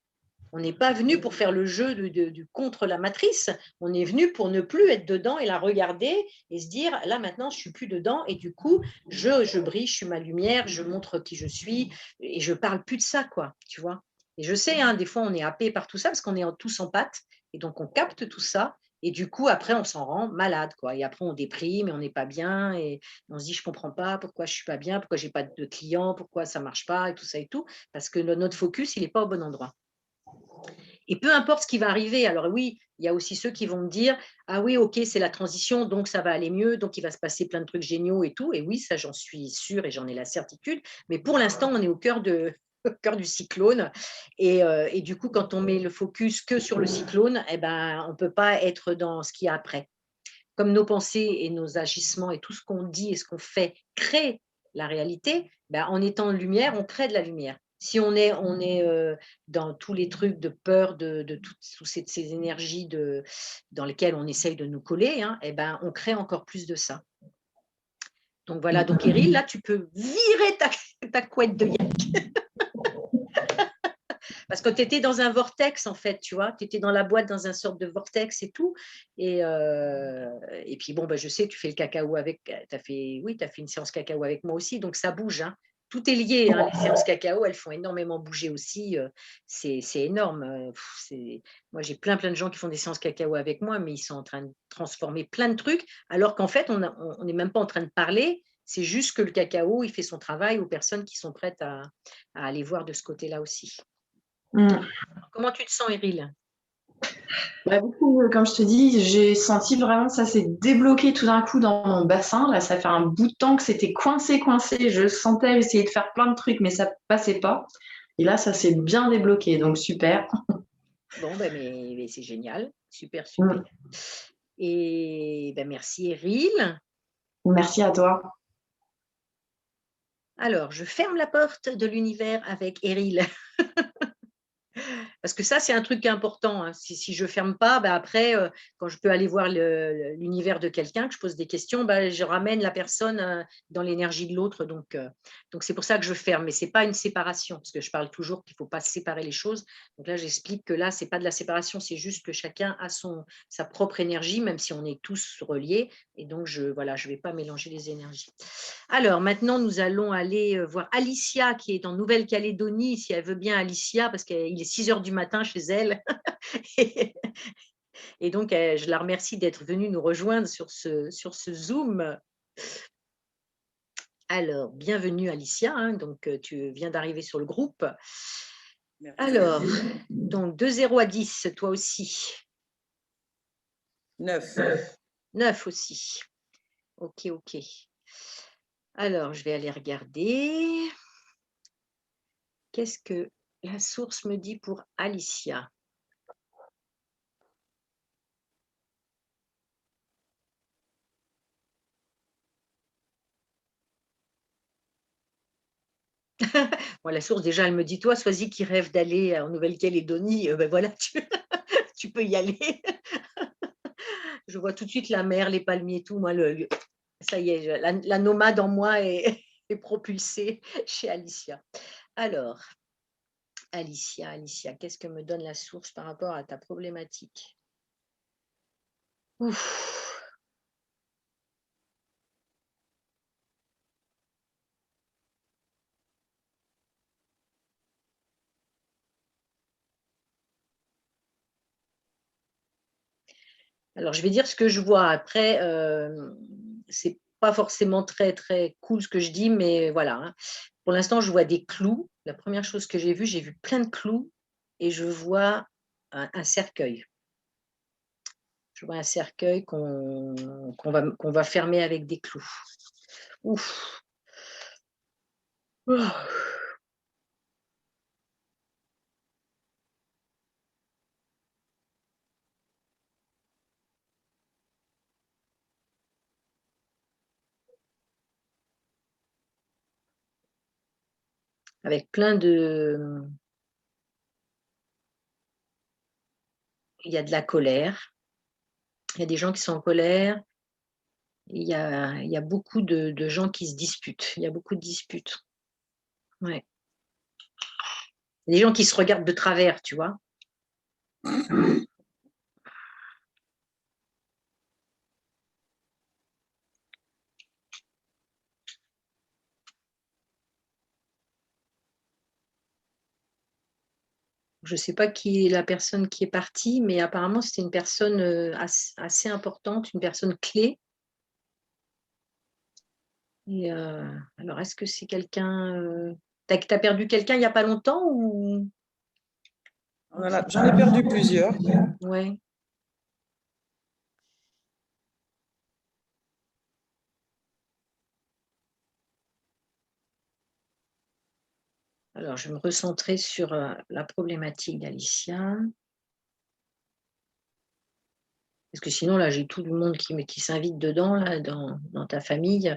Speaker 1: On n'est pas venu pour faire le jeu du contre la matrice. On est venu pour ne plus être dedans et la regarder et se dire, là maintenant, je ne suis plus dedans et du coup, je brille, je suis ma lumière, je montre qui je suis et je ne parle plus de ça, quoi, tu vois. Et je sais, hein, des fois, on est happé par tout ça parce qu'on est tous en pâte et donc on capte tout ça. Et du coup, après, on s'en rend malade, quoi. Et après, on déprime et on n'est pas bien. Et on se dit, je ne comprends pas pourquoi je ne suis pas bien, pourquoi je n'ai pas de clients, pourquoi ça ne marche pas et tout ça et tout. Parce que notre focus, il n'est pas au bon endroit. Et peu importe ce qui va arriver, alors oui, il y a aussi ceux qui vont me dire, ah oui, ok, c'est la transition, donc ça va aller mieux, donc il va se passer plein de trucs géniaux et tout. Et oui, ça, j'en suis sûre et j'en ai la certitude. Mais pour l'instant, on est au cœur du cyclone. Et du coup, quand on met le focus que sur le cyclone, eh ben, on ne peut pas être dans ce qu'il y a après. Comme nos pensées et nos agissements et tout ce qu'on dit et ce qu'on fait crée la réalité, ben, en étant en lumière, on crée de la lumière. Si on est dans tous les trucs de peur, de toutes ces énergies dans lesquelles on essaye de nous coller, hein, eh ben, on crée encore plus de ça. Donc voilà, donc Eril, là, tu peux virer ta couette de yak. Parce que tu étais dans un vortex, en fait, tu vois. Tu étais dans la boîte, dans un sorte de vortex et tout. Et puis, bon, je sais, tu fais le cacao avec… tu as fait une séance cacao avec moi aussi, donc ça bouge. Hein. Tout est lié. Hein. Les séances cacao, elles font énormément bouger aussi. C'est énorme. Moi, j'ai plein de gens qui font des séances cacao avec moi, mais ils sont en train de transformer plein de trucs, alors qu'en fait, on n'est même pas en train de parler. C'est juste que le cacao, il fait son travail aux personnes qui sont prêtes à aller voir de ce côté-là aussi. Comment tu te sens, Eril?
Speaker 5: Du coup, comme je te dis, j'ai senti vraiment ça s'est débloqué tout d'un coup dans mon bassin. Là, ça fait un bout de temps que c'était coincé. Je sentais essayer de faire plein de trucs, mais ça passait pas. Et là, ça s'est bien débloqué, donc super.
Speaker 1: Bon, mais c'est génial. Super. Et merci, Eril.
Speaker 5: Merci à toi.
Speaker 1: Alors, je ferme la porte de l'univers avec Eril. Parce que ça, c'est un truc important. Hein. Si je ne ferme pas, après, quand je peux aller voir l'univers de quelqu'un, que je pose des questions, je ramène la personne dans l'énergie de l'autre. Donc, c'est pour ça que je ferme. Mais ce n'est pas une séparation, parce que je parle toujours qu'il ne faut pas séparer les choses. Donc là, j'explique que là, ce n'est pas de la séparation, c'est juste que chacun a sa propre énergie, même si on est tous reliés. Et donc, je ne vais pas mélanger les énergies. Alors, maintenant, nous allons aller voir Alicia, qui est en Nouvelle-Calédonie, si elle veut bien, Alicia, parce qu'il est 6 heures du matin chez elle. Et donc, je la remercie d'être venue nous rejoindre sur ce Zoom. Alors, bienvenue Alicia, hein, donc tu viens d'arriver sur le groupe. Merci. Alors, donc de 0 à 10, toi aussi.
Speaker 7: 9.
Speaker 1: 9 aussi. Ok. Alors, je vais aller regarder. Qu'est-ce que la source me dit pour Alicia? Bon, la source, déjà, elle me dit, toi, Soisy qui rêve d'aller en Nouvelle-Calédonie, voilà, tu peux y aller. Je vois tout de suite la mer, les palmiers, tout. Moi, ça y est, la nomade en moi est propulsée chez Alicia. Alors, Alicia, qu'est-ce que me donne la source par rapport à ta problématique? Ouf. Alors, je vais dire ce que je vois. Après, c'est pas forcément très, très cool ce que je dis, mais voilà. Hein. Pour l'instant, je vois des clous. La première chose que j'ai vu plein de clous et je vois un cercueil. Je vois un cercueil qu'on va fermer avec des clous. Ouf. Oh. avec plein de... Il y a de la colère. Il y a des gens qui sont en colère. Il y a beaucoup de gens qui se disputent. Il y a beaucoup de disputes. Ouais. Il y a des gens qui se regardent de travers, tu vois. Je ne sais pas qui est la personne qui est partie, mais apparemment, c'était une personne assez importante, une personne clé. Et, alors, est-ce que c'est quelqu'un... T'as perdu quelqu'un il n'y a pas longtemps ou...
Speaker 7: Voilà, j'en ai perdu plusieurs.
Speaker 1: Ouais. Alors, je vais me recentrer sur la problématique d'Alicia. Parce que sinon, là, j'ai tout le monde qui s'invite dedans, là, dans ta famille.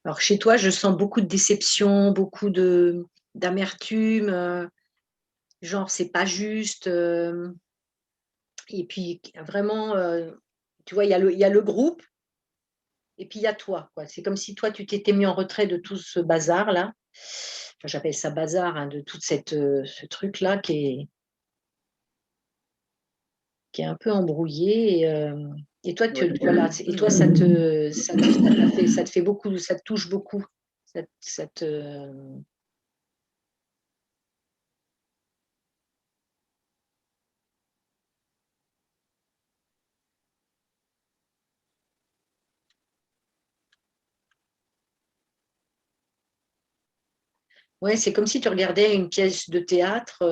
Speaker 1: Alors, chez toi, je sens beaucoup de déception, beaucoup d'amertume, genre, c'est pas juste. Et puis, vraiment, tu vois, il y a le groupe, et puis il y a toi, quoi. C'est comme si toi, tu t'étais mis en retrait de tout ce bazar-là. Enfin, j'appelle ça bazar, hein, de tout ce truc-là qui est un peu embrouillé. Et toi,
Speaker 7: Oui.
Speaker 1: voilà, et toi, ça te fait beaucoup, ça te touche beaucoup. Ça te... Ouais, c'est comme si tu regardais une pièce de théâtre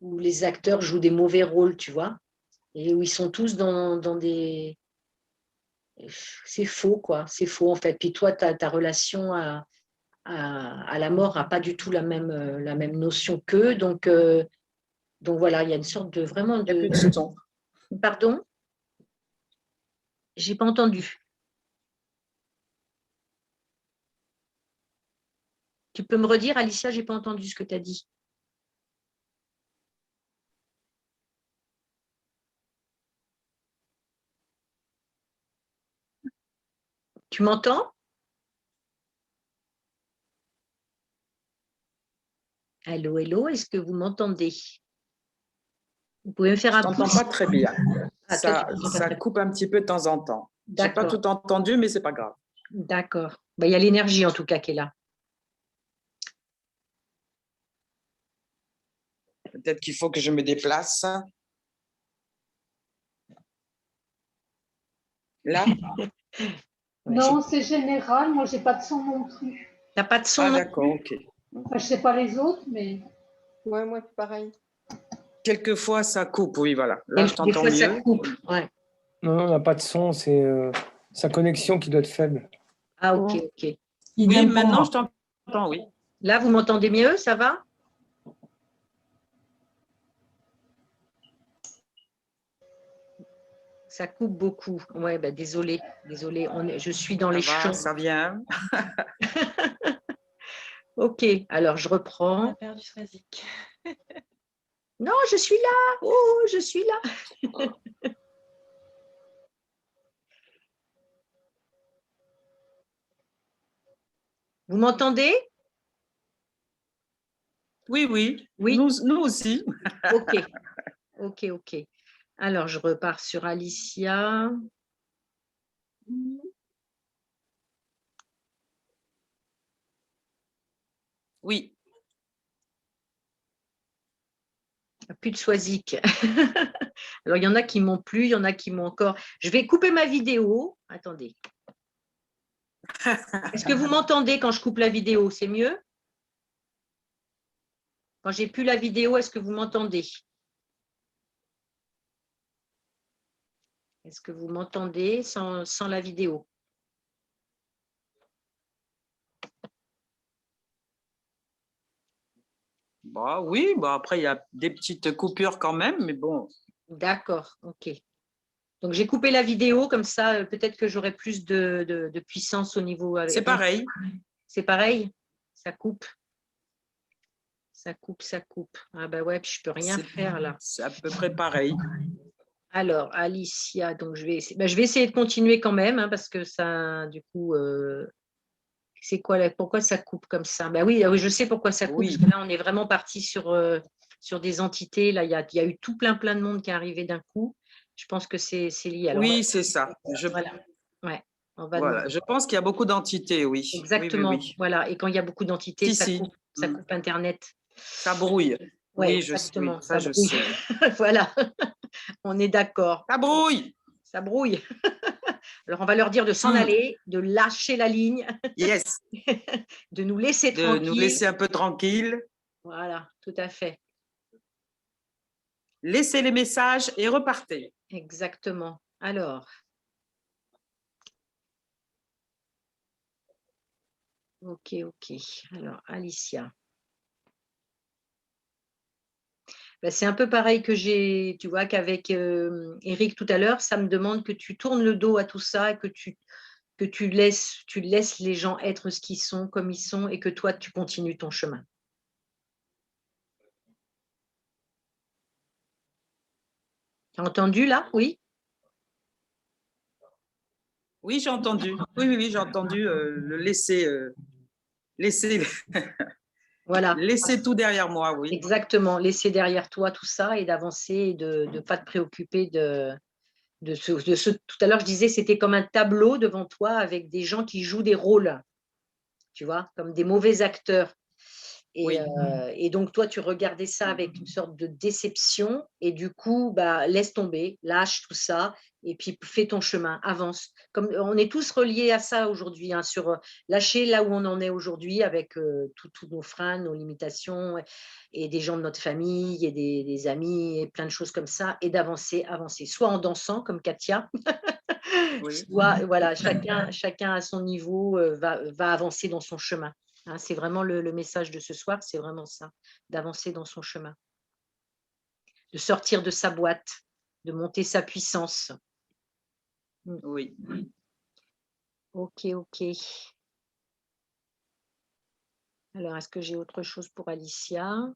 Speaker 1: où les acteurs jouent des mauvais rôles, tu vois, et où ils sont tous dans des... C'est faux, quoi. C'est faux, en fait. Puis toi, ta relation à la mort n'a pas du tout la même notion qu'eux. Donc voilà, il y a une sorte de vraiment
Speaker 7: Il n'y a plus
Speaker 1: de...
Speaker 7: de son.
Speaker 1: Pardon? J'ai pas entendu. Tu peux me redire, Alicia, j'ai pas entendu ce que tu as dit. Tu m'entends? Allô, hello, est-ce que vous m'entendez? Vous pouvez me faire
Speaker 7: Je
Speaker 1: un
Speaker 7: t'entends
Speaker 1: pouce?
Speaker 7: pas très bien.
Speaker 1: Ah, toi, tu
Speaker 7: Ça,
Speaker 1: m'entends pas
Speaker 7: ça
Speaker 1: très bien.
Speaker 7: coupe un petit peu de temps en temps. J'ai pas
Speaker 1: D'accord,
Speaker 7: tout entendu, mais c'est pas grave.
Speaker 1: d'accord. Bah, il y a l'énergie en tout cas qui est là.
Speaker 7: Peut-être qu'il faut que je me déplace. Là?
Speaker 1: Ouais,
Speaker 8: Non, c'est général. Moi, j'ai pas de son non plus.
Speaker 1: t'as pas de son
Speaker 7: Ah,
Speaker 1: non
Speaker 7: d'accord,
Speaker 1: plus?
Speaker 7: ok.
Speaker 8: Enfin, je sais pas les autres, mais
Speaker 9: Ouais, moi, pareil.
Speaker 7: Quelquefois, ça coupe, oui, voilà. Là,
Speaker 1: Des
Speaker 7: je t'entends
Speaker 1: fois, ça
Speaker 7: mieux.
Speaker 1: coupe. Ouais.
Speaker 10: Non, on n'a pas de son, c'est sa connexion qui doit être faible.
Speaker 1: Ah, ok, ok.
Speaker 7: Oui, maintenant, je t'entends, oui.
Speaker 1: Là, vous m'entendez mieux, ça va? Ça coupe beaucoup. Ouais, bah, désolé, désolé. Je suis dans
Speaker 7: Ça
Speaker 1: les
Speaker 7: va,
Speaker 1: champs.
Speaker 7: ça vient.
Speaker 1: Ok, alors je
Speaker 9: On a
Speaker 1: reprends.
Speaker 9: perdu Swazik.
Speaker 1: Non, je suis là. Oh, je suis là. Vous m'entendez?
Speaker 7: Oui, oui.
Speaker 1: Oui.
Speaker 7: Nous aussi.
Speaker 1: Ok, ok, ok. Alors, je repars sur Alicia.
Speaker 7: Oui.
Speaker 1: Plus de Swazik. Alors, il y en a qui m'ont plu, il y en a qui m'ont encore. Je vais couper ma vidéo. Attendez. Est-ce que vous m'entendez quand je coupe la vidéo? C'est mieux? Quand j'ai plus la vidéo, est-ce que vous m'entendez? Est-ce que vous m'entendez sans la vidéo?
Speaker 7: Bah, oui, bah, après, il y a des petites coupures quand même, mais bon.
Speaker 1: D'accord, ok. Donc, j'ai coupé la vidéo, comme ça, peut-être que j'aurai plus de puissance au niveau.
Speaker 7: C'est pareil.
Speaker 1: C'est pareil? Ça coupe. Ça coupe, ça coupe. Ah bah ouais, puis je peux rien faire là.
Speaker 7: C'est à peu près pareil.
Speaker 1: Alors, Alicia, donc je vais essayer de continuer quand même, hein, parce que ça, du coup, c'est quoi là? Pourquoi ça coupe comme ça? Bah oui, je sais pourquoi ça coupe, parce que là, on est vraiment parti sur des entités. Là, il y a eu tout plein de monde qui est arrivé d'un coup. Je pense que c'est lié. Alors,
Speaker 7: oui, c'est ça.
Speaker 1: Voilà. Ouais.
Speaker 7: Voilà. Je pense qu'il y a beaucoup d'entités, oui.
Speaker 1: Exactement.
Speaker 7: Oui.
Speaker 1: Voilà. Et quand il y a beaucoup d'entités, ça coupe Internet.
Speaker 7: Ça brouille.
Speaker 1: Ouais,
Speaker 7: oui,
Speaker 1: exactement.
Speaker 7: ça, je sais.
Speaker 1: Voilà. On est d'accord.
Speaker 7: Ça brouille.
Speaker 1: Ça brouille. Alors, on va leur dire de s'en aller, de lâcher la ligne.
Speaker 7: Yes.
Speaker 1: De nous laisser tranquille.
Speaker 7: De nous laisser un peu tranquille.
Speaker 1: Voilà, tout à fait.
Speaker 7: Laissez les messages et repartez.
Speaker 1: Exactement. Alors. Ok. Alors, Alicia. Ben, c'est un peu pareil tu vois, qu'avec Eric tout à l'heure, ça me demande que tu tournes le dos à tout ça, que tu laisses les gens être ce qu'ils sont, comme ils sont, et que toi, tu continues ton chemin. Tu as entendu là? Oui?
Speaker 7: Oui, j'ai entendu. Oui, j'ai entendu le laisser.
Speaker 1: Voilà.
Speaker 7: Laisser tout derrière moi, oui.
Speaker 1: Exactement. Laisser derrière toi tout ça et d'avancer et de ne pas te préoccuper de ce. Tout à l'heure, je disais, c'était comme un tableau devant toi avec des gens qui jouent des rôles, tu vois, comme des mauvais acteurs. Et donc, toi, tu regardais ça avec une sorte de déception et du coup, laisse tomber, lâche tout ça et puis fais ton chemin, avance. Comme on est tous reliés à ça aujourd'hui, hein, sur lâcher là où on en est aujourd'hui avec tous nos freins, nos limitations et des gens de notre famille et des amis et plein de choses comme ça et d'avancer, soit en dansant comme Katia, soit voilà, chacun à son niveau va avancer dans son chemin. Hein, c'est vraiment le message de ce soir, c'est vraiment ça, d'avancer dans son chemin, de sortir de sa boîte, de monter sa puissance.
Speaker 7: Oui.
Speaker 1: Ok. Alors, est-ce que j'ai autre chose pour Alicia?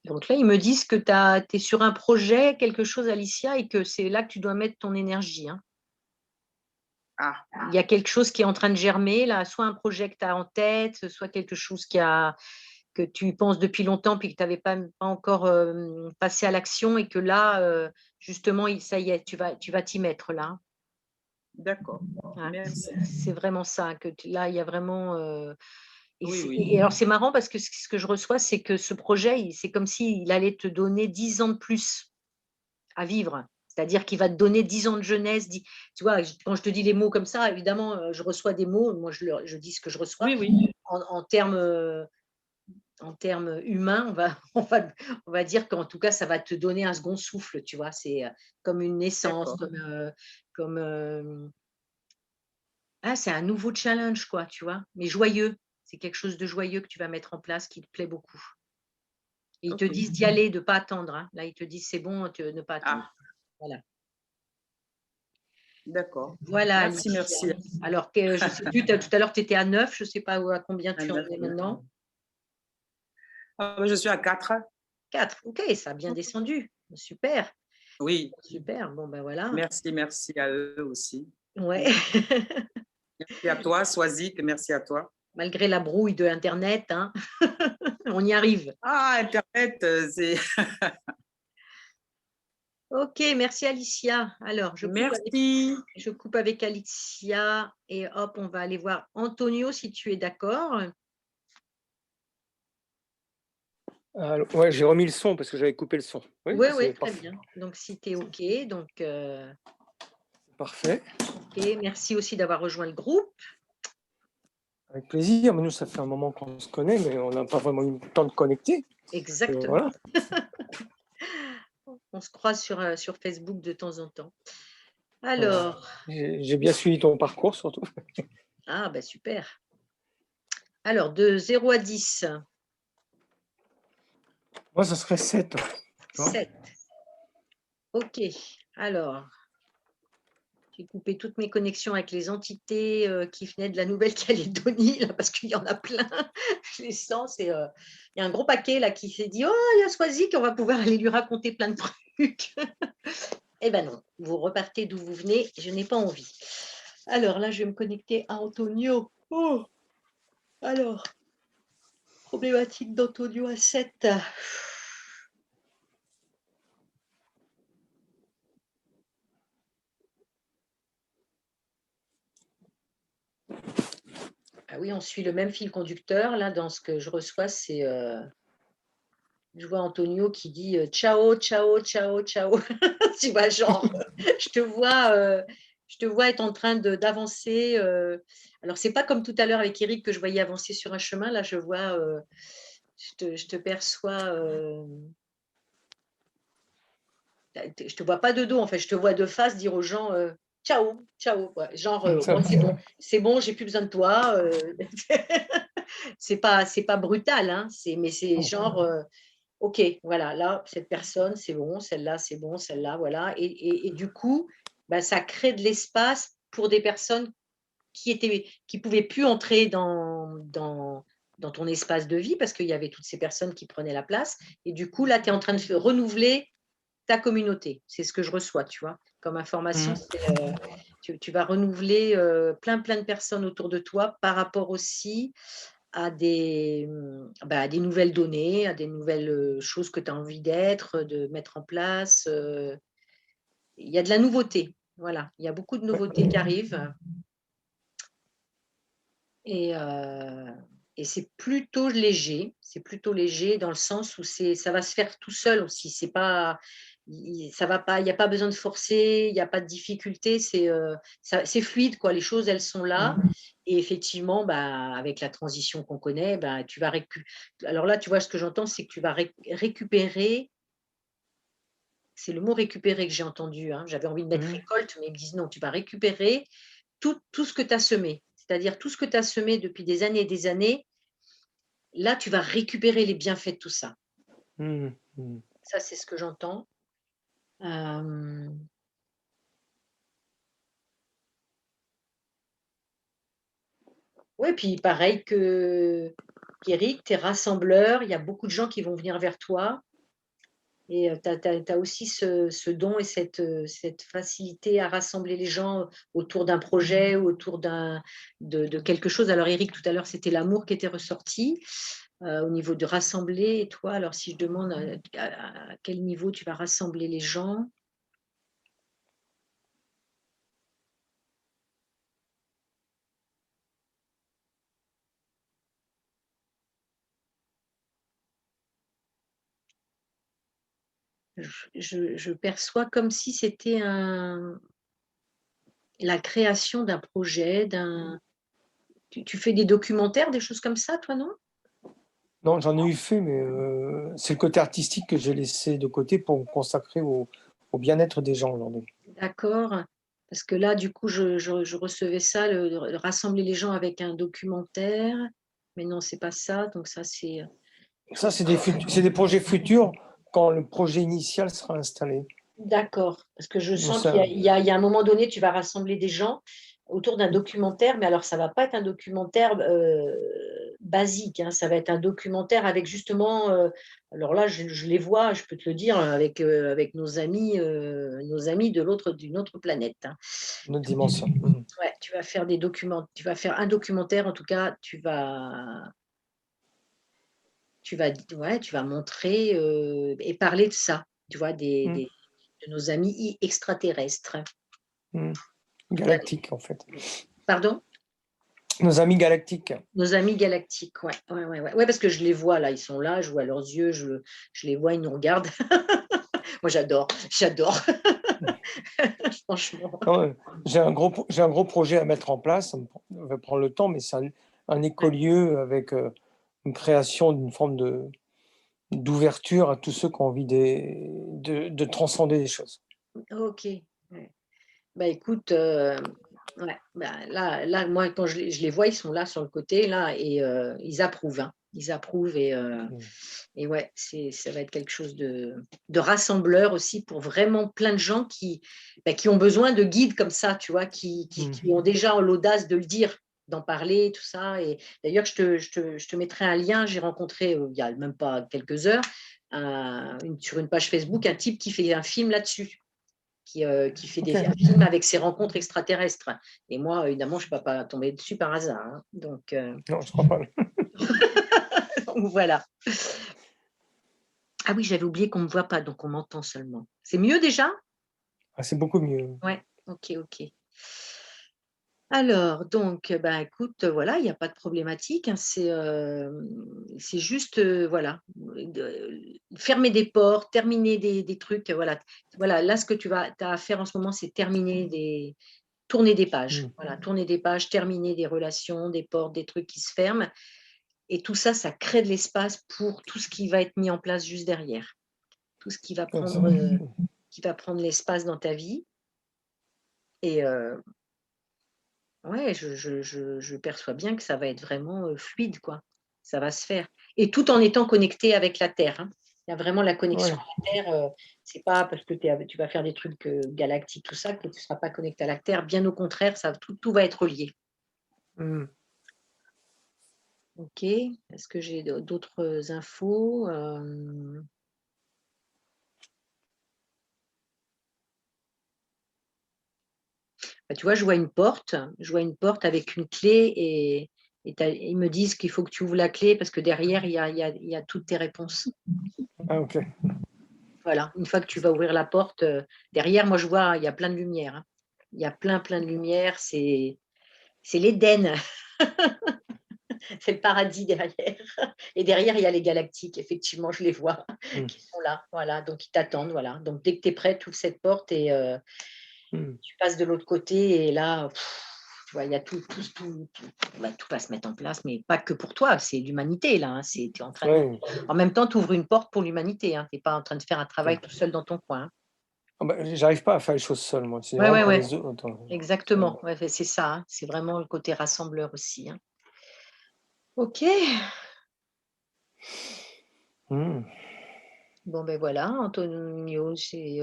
Speaker 1: Donc là, ils me disent que tu es sur un projet, quelque chose, Alicia, et que c'est là que tu dois mettre ton énergie. Hein.
Speaker 7: Ah.
Speaker 1: Il y a quelque chose qui est en train de germer, là, soit un projet que tu as en tête, soit quelque chose que tu penses depuis longtemps puis que tu n'avais pas encore passé à l'action et que là, justement, ça y est, tu vas t'y mettre là.
Speaker 7: D'accord.
Speaker 1: Hein,
Speaker 7: merci.
Speaker 1: C'est vraiment ça, que là, il y a vraiment…
Speaker 7: oui.
Speaker 1: Et alors, c'est marrant parce que ce que je reçois, c'est que ce projet, c'est comme s'il allait te donner 10 ans de plus à vivre. C'est-à-dire qu'il va te donner 10 ans de jeunesse. Tu vois, quand je te dis les mots comme ça, évidemment, je reçois des mots. Moi, je dis ce que je reçois.
Speaker 7: Oui.
Speaker 1: En termes humains, on va dire qu'en tout cas, ça va te donner un second souffle. Tu vois, c'est comme une naissance, c'est un nouveau challenge, quoi, tu vois, mais joyeux. C'est quelque chose de joyeux que tu vas mettre en place qui te plaît beaucoup. Et ils te disent d'y aller, de ne pas attendre. Hein. Là, ils te disent c'est bon, ne pas attendre. Voilà.
Speaker 7: D'accord.
Speaker 1: Voilà.
Speaker 7: Merci.
Speaker 1: Alors, je ne sais plus, tout à l'heure, tu étais à 9, je ne sais pas à combien tu en es maintenant.
Speaker 7: Je suis à 4.
Speaker 1: 4, ok, ça a bien descendu. Super.
Speaker 7: Oui.
Speaker 1: Super, bon, ben voilà.
Speaker 7: Merci à eux aussi.
Speaker 1: Ouais.
Speaker 7: Merci à toi, Swazik, merci à toi.
Speaker 1: Malgré la brouille de Internet, hein. On y arrive.
Speaker 7: Ah, Internet, c'est…
Speaker 1: Ok, merci Alicia. Alors, je coupe avec Alicia et hop, on va aller voir Antonio si tu es d'accord.
Speaker 10: Ouais, j'ai remis le son parce que j'avais coupé le son.
Speaker 1: Oui, très bien. Donc, si tu es ok, donc…
Speaker 10: Parfait.
Speaker 1: Ok, merci aussi d'avoir rejoint le groupe.
Speaker 10: Avec plaisir, mais nous, ça fait un moment qu'on se connaît, mais on n'a pas vraiment eu le temps de connecter.
Speaker 1: Exactement.
Speaker 10: Voilà.
Speaker 1: on se croise sur Facebook de temps en temps. Alors,
Speaker 10: J'ai bien suivi ton parcours surtout.
Speaker 1: ah ben super. Alors, de 0 à 10,
Speaker 10: Moi, ça serait 7.
Speaker 1: 7. Ok, alors, j'ai coupé toutes mes connexions avec les entités qui venaient de la Nouvelle-Calédonie, là, parce qu'il y en a plein. Je les sens. Il y a un gros paquet là qui s'est dit, oh, il y a Swazik, on va pouvoir aller lui raconter plein de trucs. Eh ben non, vous repartez d'où vous venez, je n'ai pas envie. Alors là, je vais me connecter à Antonio. Oh, alors, problématique d'Antonio à 7. Ah oui, on suit le même fil conducteur. Là, dans ce que je reçois, c'est... je vois Antonio qui dit ciao, ciao, ciao, ciao. Tu vois, genre, je te vois être en train d'avancer. Alors, c'est pas comme tout à l'heure avec Eric que je voyais avancer sur un chemin. Là, je vois, je te perçois. Je te vois pas de dos, en fait. Je te vois de face dire aux gens ciao, ciao. Ouais, genre, moi, c'est bon, j'ai plus besoin de toi. C'est pas brutal, hein, mais c'est genre. Ok, voilà, là, cette personne, c'est bon, celle-là, voilà. Et du coup, bah, ça crée de l'espace pour des personnes qui pouvaient plus entrer dans ton espace de vie parce qu'il y avait toutes ces personnes qui prenaient la place. Et du coup, là, tu es en train de renouveler ta communauté. C'est ce que je reçois, tu vois, comme information. Tu vas renouveler plein de personnes autour de toi par rapport aussi à des nouvelles données, à des nouvelles choses que tu as envie de mettre en place. Il y a de la nouveauté. Voilà, il y a beaucoup de nouveautés qui arrivent. Et c'est plutôt léger. C'est plutôt léger dans le sens où ça va se faire tout seul aussi. C'est pas, ça va pas, il n'y a pas besoin de forcer, il n'y a pas de difficulté. C'est fluide, quoi. Les choses, elles sont là. Et effectivement, bah, avec la transition qu'on connaît, bah, tu vas alors là, tu vois, ce que j'entends, c'est que tu vas récupérer. C'est le mot récupérer que j'ai entendu, hein. J'avais envie de mettre récolte, mais ils me disent non, tu vas récupérer tout ce que tu as semé. C'est-à-dire tout ce que tu as semé depuis des années et des années, là, tu vas récupérer les bienfaits de tout ça. Ça, c'est ce que j'entends. Oui, puis pareil qu'Éric, tu es rassembleur, il y a beaucoup de gens qui vont venir vers toi. Et tu as aussi ce don et cette facilité à rassembler les gens autour d'un projet, autour de quelque chose. Alors, Éric, tout à l'heure, c'était l'amour qui était ressorti au niveau de rassembler. Et toi, alors si je demande à quel niveau tu vas rassembler les gens? Je perçois comme si c'était la création d'un projet, tu fais des documentaires, des choses comme ça, toi, non?
Speaker 10: Non, j'en ai eu fait, mais c'est le côté artistique que j'ai laissé de côté pour me consacrer au bien-être des gens aujourd'hui.
Speaker 1: D'accord. Parce que là, du coup, je recevais ça, de rassembler les gens avec un documentaire. Mais non, c'est pas ça. Donc ça, c'est...
Speaker 10: Ça, c'est des projets futurs quand le projet initial sera installé.
Speaker 1: D'accord. Parce que je sens
Speaker 10: ça-
Speaker 1: qu'il y a un moment donné, tu vas rassembler des gens autour d'un documentaire. Mais alors, ça va pas être un documentaire basique, hein. Ça va être un documentaire avec justement... alors là, je les vois, je peux te le dire, avec nos amis d'une autre planète, hein.
Speaker 10: Une autre dimension.
Speaker 1: Ouais, tu vas faire un documentaire, en tout cas, tu vas montrer et parler de ça, tu vois, de nos amis extraterrestres.
Speaker 10: Galactiques, en fait.
Speaker 1: Pardon?
Speaker 10: Nos amis galactiques.
Speaker 1: Nos amis galactiques, ouais. Ouais, parce que je les vois là, ils sont là, je vois leurs yeux, je les vois, ils nous regardent. Moi, j'adore. Franchement.
Speaker 10: J'ai un gros projet à mettre en place, ça va prendre le temps, mais c'est un écolieu avec une création d'une forme d'ouverture à tous ceux qui ont envie de transcender des choses.
Speaker 1: Ok. Ouais. Bah écoute, ouais, bah, là, moi, quand je les vois, ils sont là sur le côté, là, et ils approuvent. Hein. Ils approuvent et ouais, ça va être quelque chose de rassembleur aussi pour vraiment plein de gens qui ont besoin de guides comme ça, tu vois, qui ont déjà l'audace de le dire, d'en parler, tout ça. Et d'ailleurs, je te mettrai un lien. J'ai rencontré, il n'y a même pas quelques heures, sur une page Facebook, un type qui fait un film là-dessus. Qui fait un film avec ses rencontres extraterrestres. Et moi, évidemment, je ne peux pas tomber dessus par hasard. Hein. Donc,
Speaker 10: non, je ne crois pas.
Speaker 1: donc, voilà. Ah oui, j'avais oublié qu'on ne me voit pas, donc on m'entend seulement. C'est mieux déjà?
Speaker 10: Ah, c'est beaucoup mieux.
Speaker 1: Ouais, ok. Alors, donc, ben, écoute, voilà, il n'y a pas de problématique. Hein, c'est juste, voilà, fermer des portes, terminer des trucs. Voilà, là, ce que tu as à faire en ce moment, c'est tourner des pages. Voilà, tourner des pages, terminer des relations, des portes, des trucs qui se ferment. Et tout ça, ça crée de l'espace pour tout ce qui va être mis en place juste derrière. Tout ce qui va prendre l'espace dans ta vie. Et ouais, je perçois bien que ça va être vraiment fluide, quoi. Ça va se faire. Et tout en étant connecté avec la Terre. Hein. Il y a vraiment la connexion à la Terre. C'est pas parce que tu vas faire des trucs galactiques, tout ça, que tu ne seras pas connecté à la Terre. Bien au contraire, tout va être lié. Ok. Est-ce que j'ai d'autres infos? Bah, tu vois, je vois une porte avec une clé et ils me disent qu'il faut que tu ouvres la clé parce que derrière, il y a toutes tes réponses.
Speaker 10: Ah, ok.
Speaker 1: Voilà, une fois que tu vas ouvrir la porte, derrière, moi, je vois, il y a plein de lumière. Hein. Il y a plein de lumière. C'est l'Éden. C'est le paradis derrière. Et derrière, il y a les galactiques. Effectivement, je les vois qui sont là. Voilà, donc ils t'attendent. Voilà. Donc, dès que tu es prêt, tu ouvres cette porte et tu passes de l'autre côté. Et là, tu vois, il y a tout va se mettre en place, mais pas que pour toi, c'est l'humanité. Là, hein. T'es en train en même temps, tu ouvres une porte pour l'humanité. Hein. Tu n'es pas en train de faire un travail tout seul dans ton coin. Hein.
Speaker 10: Ah bah, j'arrive pas à faire les choses seul, moi. C'est
Speaker 1: Ouais,
Speaker 10: vraiment pour les autres.
Speaker 1: exactement. Ouais, c'est ça. Hein. C'est vraiment le côté rassembleur aussi. Hein. Ok. Bon, ben voilà, Antonio, c'est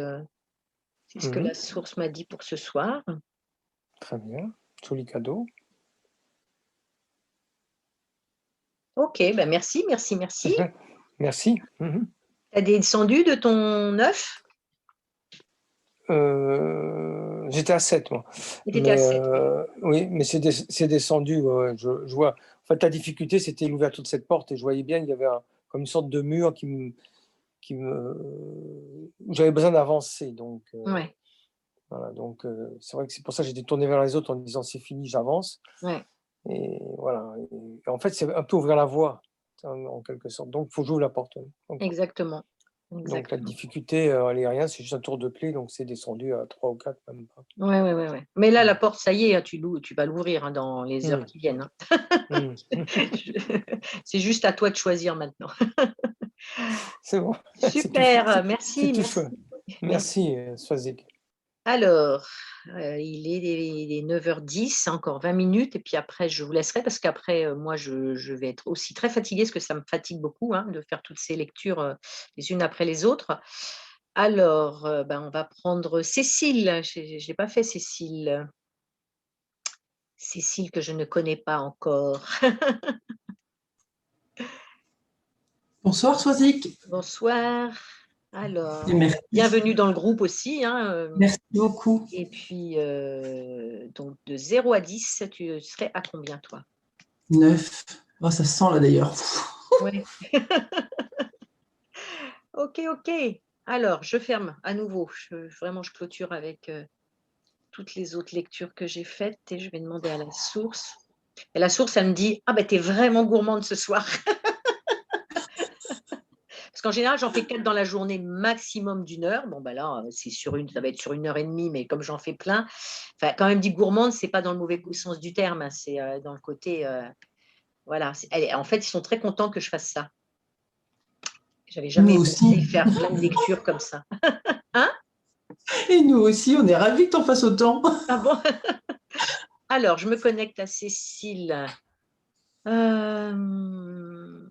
Speaker 1: ce que la source m'a dit pour ce soir.
Speaker 10: Très bien. Joli cadeau.
Speaker 1: Ok, ben merci.
Speaker 10: Merci.
Speaker 1: Tu as descendu de ton œuf?
Speaker 10: J'étais à 7, moi.
Speaker 1: T'étais à 7,
Speaker 10: oui, mais c'est descendu. Ouais, je vois. En fait, la difficulté, c'était l'ouverture de cette porte et je voyais bien qu'il y avait comme une sorte de mur où j'avais besoin d'avancer. Donc,
Speaker 1: ouais.
Speaker 10: voilà, donc c'est vrai que c'est pour ça que j'étais tourné vers les autres en disant c'est fini, j'avance.
Speaker 1: Ouais.
Speaker 10: Et voilà. Et en fait, c'est un peu ouvrir la voie, en quelque sorte. Donc, il faut que j'ouvre la porte. Donc,
Speaker 1: Exactement.
Speaker 10: donc, la difficulté, elle n'est rien, c'est juste un tour de clé, donc c'est descendu à 3 ou 4, même pas.
Speaker 1: Ouais. Mais là, la porte, ça y est, tu vas l'ouvrir dans les heures qui viennent. Hein. C'est juste à toi de choisir maintenant.
Speaker 10: C'est bon.
Speaker 1: Super, merci.
Speaker 10: Merci, Swazik.
Speaker 1: Alors, il est 9h10, encore 20 minutes, et puis après, je vous laisserai parce qu'après, moi, je vais être aussi très fatiguée, parce que ça me fatigue beaucoup hein, de faire toutes ces lectures les unes après les autres. Alors, on va prendre Cécile. Je n'ai pas fait Cécile. Cécile que je ne connais pas encore.
Speaker 11: Bonsoir Swazik.
Speaker 1: Bonsoir. Alors,
Speaker 11: merci.
Speaker 1: Bienvenue dans le groupe aussi. Hein,
Speaker 11: merci beaucoup.
Speaker 1: Et puis, donc de 0 à 10, tu serais à combien, toi?
Speaker 11: 9. Oh, ça sent là d'ailleurs.
Speaker 1: Ouais. Ok. Alors, je ferme à nouveau. Vraiment, je clôture avec toutes les autres lectures que j'ai faites et je vais demander à la source. Et la source, elle me dit « Ah ben, t'es vraiment gourmande ce soir !» Parce qu'en général, j'en fais 4 dans la journée, maximum d'1 heure. Bon, ben là, ça va être sur 1h30, mais comme j'en fais plein, quand même dit gourmande, c'est pas dans le mauvais sens du terme, hein, c'est dans le côté… voilà. En fait, ils sont très contents que je fasse ça. J'avais jamais
Speaker 11: Nous
Speaker 1: pensé
Speaker 11: aussi.
Speaker 1: faire plein de lectures comme ça. Hein?
Speaker 11: Et nous aussi, on est ravis que tu en fasses autant.
Speaker 1: Ah bon? Alors, je me connecte à Cécile. Euh,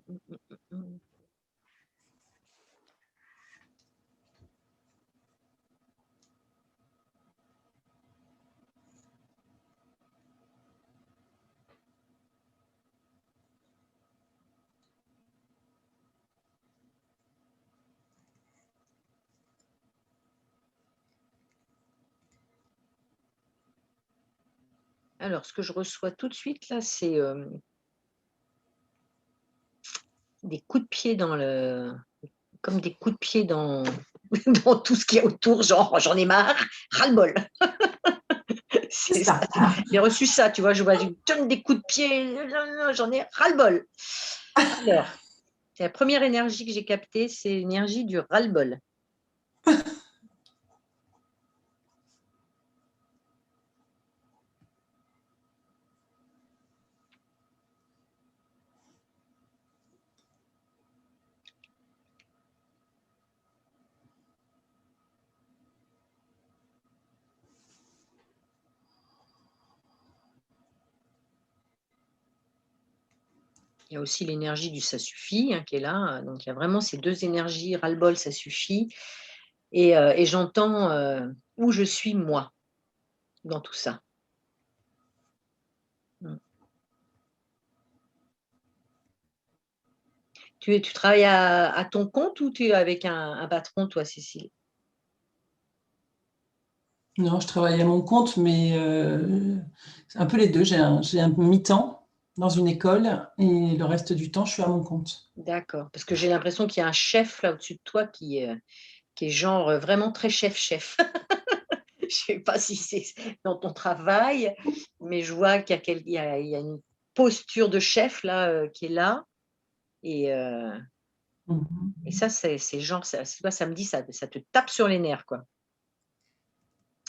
Speaker 1: Alors, ce que je reçois tout de suite, là, c'est des coups de pied comme des coups de pied dans, dans tout ce qui est autour, genre j'en ai marre, ras-le-bol. C'est ça. J'ai reçu ça, tu vois, je vois, je donne des coups de pied, j'en ai ras-le-bol. Alors, c'est la première énergie que j'ai captée, c'est l'énergie du ras-le-bol. Il y a aussi l'énergie du ça suffit qui est là. Donc, il y a vraiment ces deux énergies, ras-le-bol, ça suffit. Et j'entends où je suis moi dans tout ça. Tu travailles à ton compte ou tu es avec un patron, toi, Cécile?
Speaker 11: Non, je travaille à mon compte, mais c'est un peu les deux. J'ai un mi-temps dans une école et le reste du temps, je suis à mon compte.
Speaker 1: D'accord, parce que j'ai l'impression qu'il y a un chef là au-dessus de toi qui est genre vraiment très chef-chef. Je ne sais pas si c'est dans ton travail, mais je vois qu'il y a une posture de chef là qui est là. Et ça, c'est genre, ça me dit, ça te tape sur les nerfs, quoi.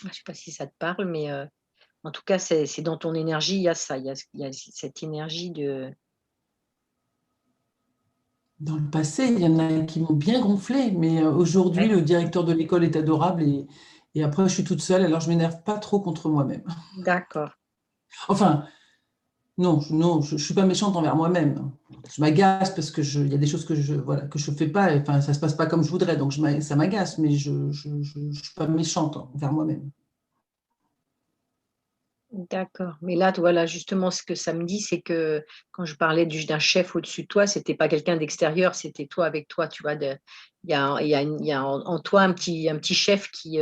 Speaker 1: Je ne sais pas si ça te parle, mais en tout cas, c'est dans ton énergie, il y a ça, il y a cette énergie de...
Speaker 11: Dans le passé, il y en a qui m'ont bien gonflé, mais aujourd'hui,
Speaker 1: Ouais,
Speaker 11: le directeur de l'école est adorable et après, je suis toute seule, alors je m'énerve pas trop contre moi-même.
Speaker 1: d'accord.
Speaker 11: Enfin, non, je suis pas méchante envers moi-même. Je m'agace parce que il y a des choses que voilà, que je fais pas, et, enfin, ça se passe pas comme je voudrais, donc ça m'agace, mais je suis pas méchante envers moi-même.
Speaker 1: D'accord. Mais là, voilà, justement, ce que ça me dit, c'est que quand je parlais d'un chef au-dessus de toi, c'était pas quelqu'un d'extérieur, c'était toi avec toi, tu vois. Il y a en toi un petit chef qui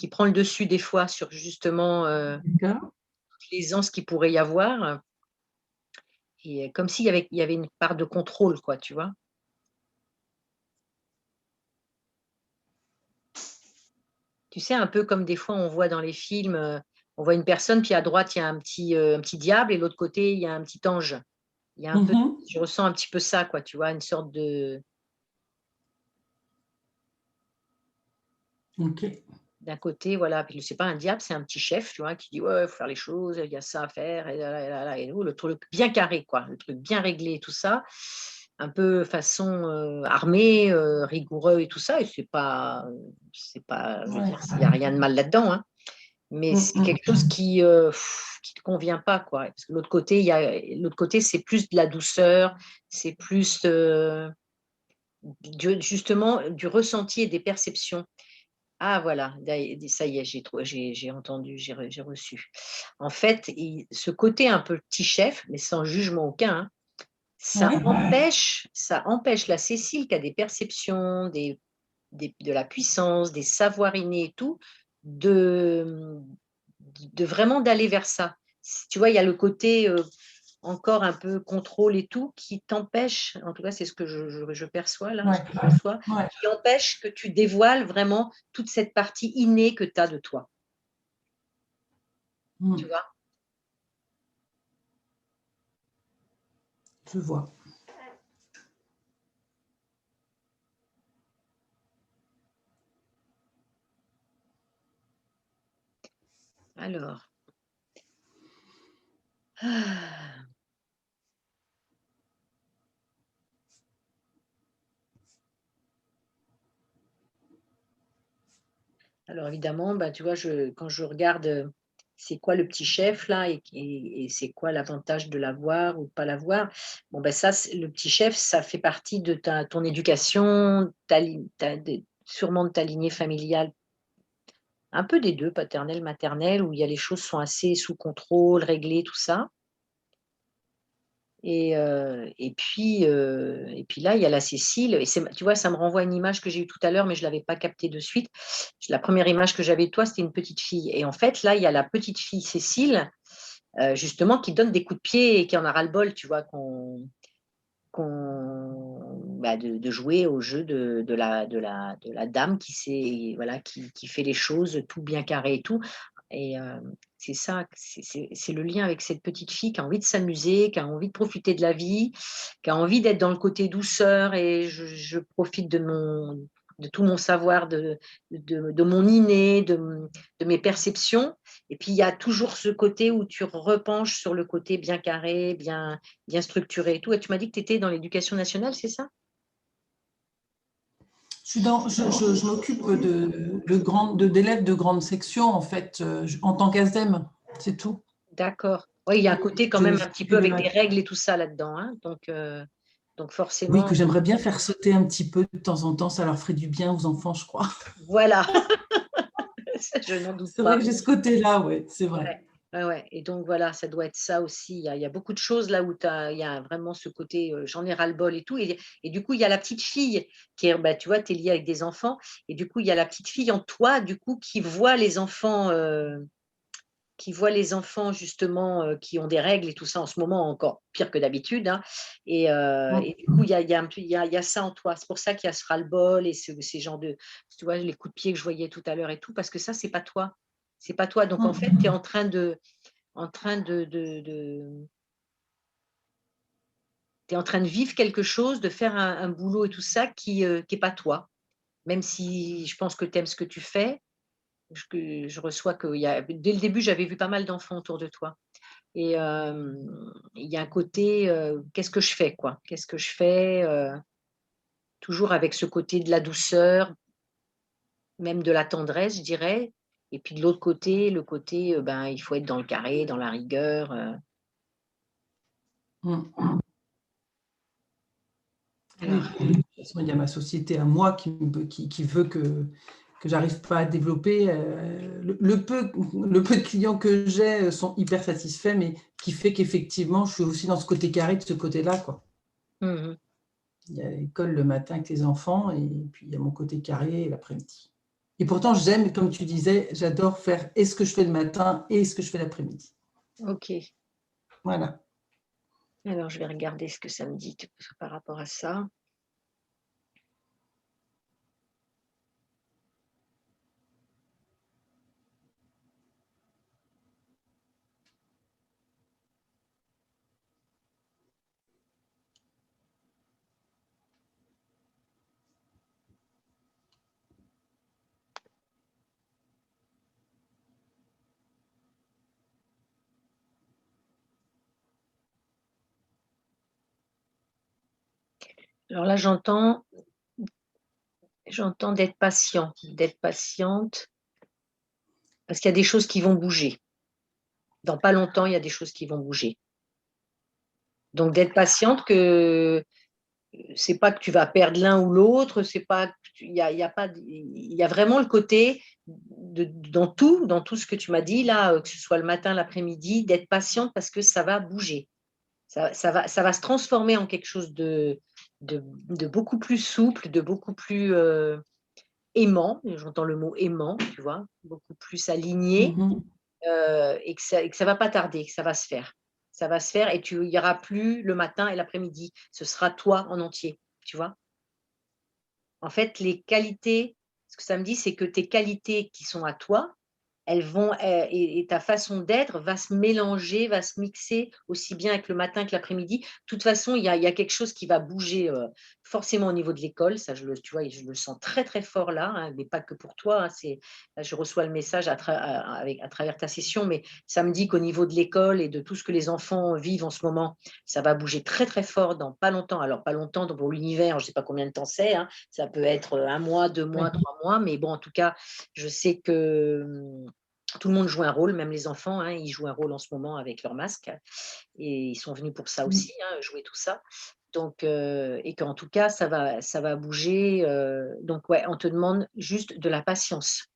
Speaker 1: prend le dessus des fois sur justement
Speaker 11: D'accord.
Speaker 1: l'aisance qu'il pourrait y avoir. Et comme il y avait une part de contrôle, quoi, tu vois. Tu sais, un peu comme des fois on voit dans les films, on voit une personne, puis à droite, il y a un petit diable, et de l'autre côté, il y a un petit ange. Il y a un peu,
Speaker 11: Mhm.
Speaker 1: je ressens un petit peu ça, quoi, tu vois, une sorte de,
Speaker 11: Ok.
Speaker 1: d'un côté, voilà, puis c'est pas un diable, c'est un petit chef, tu vois, qui dit, ouais, il faut faire les choses, il y a ça à faire, et là, et là, là, et nous, le truc bien carré, quoi, le truc bien réglé, tout ça, un peu façon armée, rigoureux et tout ça, et c'est pas, je veux
Speaker 11: Ouais.
Speaker 1: dire, il n'y a rien de mal là-dedans, hein. Mais c'est quelque chose qui te convient pas, quoi. Parce que l'autre côté, c'est plus de la douceur, c'est plus justement du ressenti et des perceptions. Ah voilà, ça y est, j'ai entendu, j'ai reçu. En fait, ce côté un peu petit chef, mais sans jugement aucun, hein,
Speaker 11: Ouais.
Speaker 1: ça empêche la Cécile qui a des perceptions, de la puissance, des savoirs innés et tout, de, de vraiment d'aller vers ça. Tu vois, il y a le côté encore un peu contrôle et tout qui t'empêche, en tout cas c'est ce que je perçois là, ce
Speaker 11: Ouais.
Speaker 1: que je reçois,
Speaker 11: Ouais.
Speaker 1: qui empêche que tu dévoiles vraiment toute cette partie innée que tu as de toi. Tu
Speaker 11: Mm.
Speaker 1: vois?
Speaker 11: Je vois.
Speaker 1: Alors. Ah. Alors évidemment, bah, tu vois, quand je regarde c'est quoi le petit chef là et c'est quoi l'avantage de l'avoir ou de pas l'avoir, bon, ben ça, le petit chef, ça fait partie de ton éducation, sûrement de ta lignée familiale, un peu des deux, paternelle, maternelle, où il y a les choses sont assez sous contrôle, réglées, tout ça. Et puis là, il y a la Cécile. Et tu vois, ça me renvoie à une image que j'ai eue tout à l'heure, mais je ne l'avais pas captée de suite. La première image que j'avais de toi, c'était une petite fille. Et en fait, là, il y a la petite fille Cécile, justement, qui donne des coups de pied et qui en a ras-le-bol, tu vois, de jouer au jeu de la dame voilà, qui fait les choses tout bien carré et tout. Et c'est ça, c'est le lien avec cette petite fille qui a envie de s'amuser, qui a envie de profiter de la vie, qui a envie d'être dans le côté douceur. Et je profite de tout mon savoir, de mon inné, de mes perceptions. Et puis, il y a toujours ce côté où tu repenches sur le côté bien carré, bien structuré et tout. Et tu m'as dit que tu étais dans l'éducation nationale, c'est ça?
Speaker 11: Je m'occupe d'élèves de grande section, en fait, en tant qu'ASDEM, c'est tout.
Speaker 1: D'accord. Oui, il y a un côté quand même un petit peu avec des règles et tout ça là-dedans, hein. Donc forcément.
Speaker 11: Oui, que j'aimerais bien faire sauter un petit peu de temps en temps, ça leur ferait du bien aux enfants, je crois.
Speaker 1: Voilà. Ça, je n'en doute pas.
Speaker 11: C'est vrai que j'ai ce côté-là, oui, c'est vrai.
Speaker 1: Ouais. Et donc voilà, ça doit être ça aussi. Il y a beaucoup de choses là où il y a vraiment ce côté j'en ai ras-le-bol et tout. Et du coup, il y a la petite fille qui est, bah, tu vois, tu es liée avec des enfants. Et du coup, il y a la petite fille en toi, du coup, qui voit les enfants justement qui ont des règles et tout ça en ce moment, encore pire que d'habitude, hein. Et du coup, il y a ça en toi. C'est pour ça qu'il y a ce ras-le-bol et ces genres de, tu vois, les coups de pied que je voyais tout à l'heure et tout, parce que ça, c'est pas toi. C'est pas toi. Donc, en fait, tu es en train de t'es en train de vivre quelque chose, de faire un boulot et tout ça qui est pas toi. Même si je pense que tu aimes ce que tu fais, je reçois dès le début, j'avais vu pas mal d'enfants autour de toi. Et il y a un côté, qu'est-ce que je fais, quoi? Qu'est-ce que je fais? Toujours avec ce côté de la douceur, même de la tendresse, je dirais. Et puis de l'autre côté, le côté, ben, il faut être dans le carré, dans la rigueur.
Speaker 11: Oui, de toute façon, il y a ma société à moi qui veut que j'arrive pas à développer. Le peu de clients que j'ai sont hyper satisfaits, mais qui fait qu'effectivement, je suis aussi dans ce côté carré de ce côté-là, quoi.
Speaker 1: Mmh.
Speaker 11: Il y a l'école le matin avec les enfants et puis il y a mon côté carré l'après-midi. Et pourtant, j'aime, comme tu disais, j'adore faire et ce que je fais le matin et ce que je fais l'après-midi.
Speaker 1: Ok.
Speaker 11: Voilà.
Speaker 1: Alors, je vais regarder ce que ça me dit par rapport à ça. Alors là, j'entends d'être patiente, parce qu'il y a des choses qui vont bouger. Dans pas longtemps, il y a des choses qui vont bouger. Donc d'être patiente, que c'est pas que tu vas perdre l'un ou l'autre, c'est pas, il y a vraiment le côté dans tout ce que tu m'as dit là, que ce soit le matin, l'après-midi, d'être patiente parce que ça va bouger. Ça va se transformer en quelque chose de beaucoup plus souple, de beaucoup plus aimant, j'entends le mot aimant, tu vois, beaucoup plus aligné, et que ça ne va pas tarder, que ça va se faire. Ça va se faire et il n'y aura plus le matin et l'après-midi. Ce sera toi en entier, tu vois. En fait, les qualités, ce que ça me dit, c'est que tes qualités qui sont à toi, et ta façon d'être va se mélanger, va se mixer aussi bien avec le matin que l'après-midi. De toute façon, il y a quelque chose qui va bouger forcément au niveau de l'école. Ça, tu vois, je le sens très, très fort là, hein, mais pas que pour toi. Hein, là, je reçois le message à travers ta session, mais ça me dit qu'au niveau de l'école et de tout ce que les enfants vivent en ce moment, ça va bouger très, très fort dans pas longtemps. Alors, pas longtemps pour l'univers, je ne sais pas combien de temps c'est. Hein, ça peut être 1 mois, 2 mois, 3 mois, mais bon, en tout cas, je sais que tout le monde joue un rôle, même les enfants, hein, ils jouent un rôle en ce moment avec leur masque et ils sont venus pour ça aussi, hein, jouer tout ça. Donc, et qu'en tout cas, ça va bouger. Donc, ouais, on te demande juste de la patience.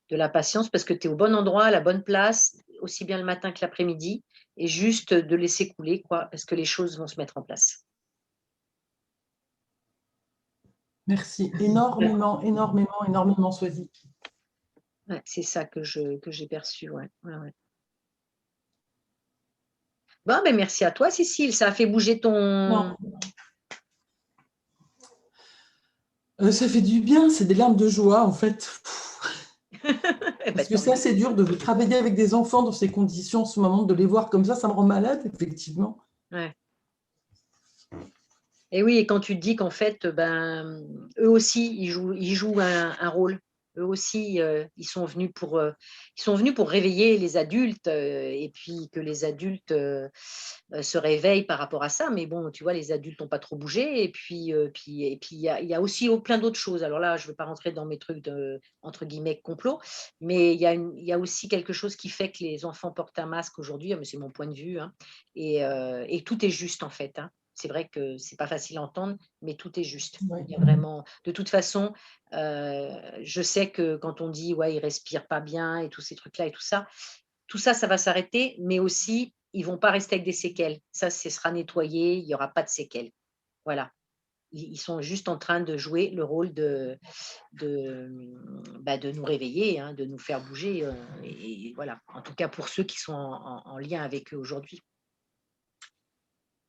Speaker 1: De la patience parce que tu es au bon endroit, à la bonne place, aussi bien le matin que l'après-midi, et juste de laisser couler, quoi, parce que les choses vont se mettre en place.
Speaker 11: Merci énormément, énormément, énormément, Swazik.
Speaker 1: Ouais, c'est ça que j'ai perçu. Ouais. Ouais. Bon, ben merci à toi, Cécile. Ça a fait bouger ton.
Speaker 11: Non. Ça fait du bien, c'est des larmes de joie, en fait. Parce que c'est assez dur de travailler avec des enfants dans ces conditions en ce moment, de les voir comme ça me rend malade, effectivement.
Speaker 1: Ouais. Et oui, et quand tu te dis qu'en fait, eux aussi, ils jouent un rôle. Eux aussi, ils sont venus pour réveiller les adultes et puis que les adultes se réveillent par rapport à ça. Mais bon, tu vois, les adultes n'ont pas trop bougé. Et puis, il y a aussi plein d'autres choses. Alors là, je ne veux pas rentrer dans mes trucs de, entre guillemets, complot, mais il y a aussi quelque chose qui fait que les enfants portent un masque aujourd'hui. Mais c'est mon point de vue. Hein, et tout est juste, en fait. Hein. C'est vrai que c'est pas facile à entendre, mais tout est juste.
Speaker 11: Ouais.
Speaker 1: Il y a vraiment, de toute façon, je sais que quand on dit ouais, ils respirent pas bien et tous ces trucs-là et tout ça, ça va s'arrêter, mais aussi ils vont pas rester avec des séquelles. Ça, ce sera nettoyé, il y aura pas de séquelles. Voilà. Ils sont juste en train de jouer le rôle de nous réveiller, hein, de nous faire bouger. Et voilà. En tout cas pour ceux qui sont en lien avec eux aujourd'hui.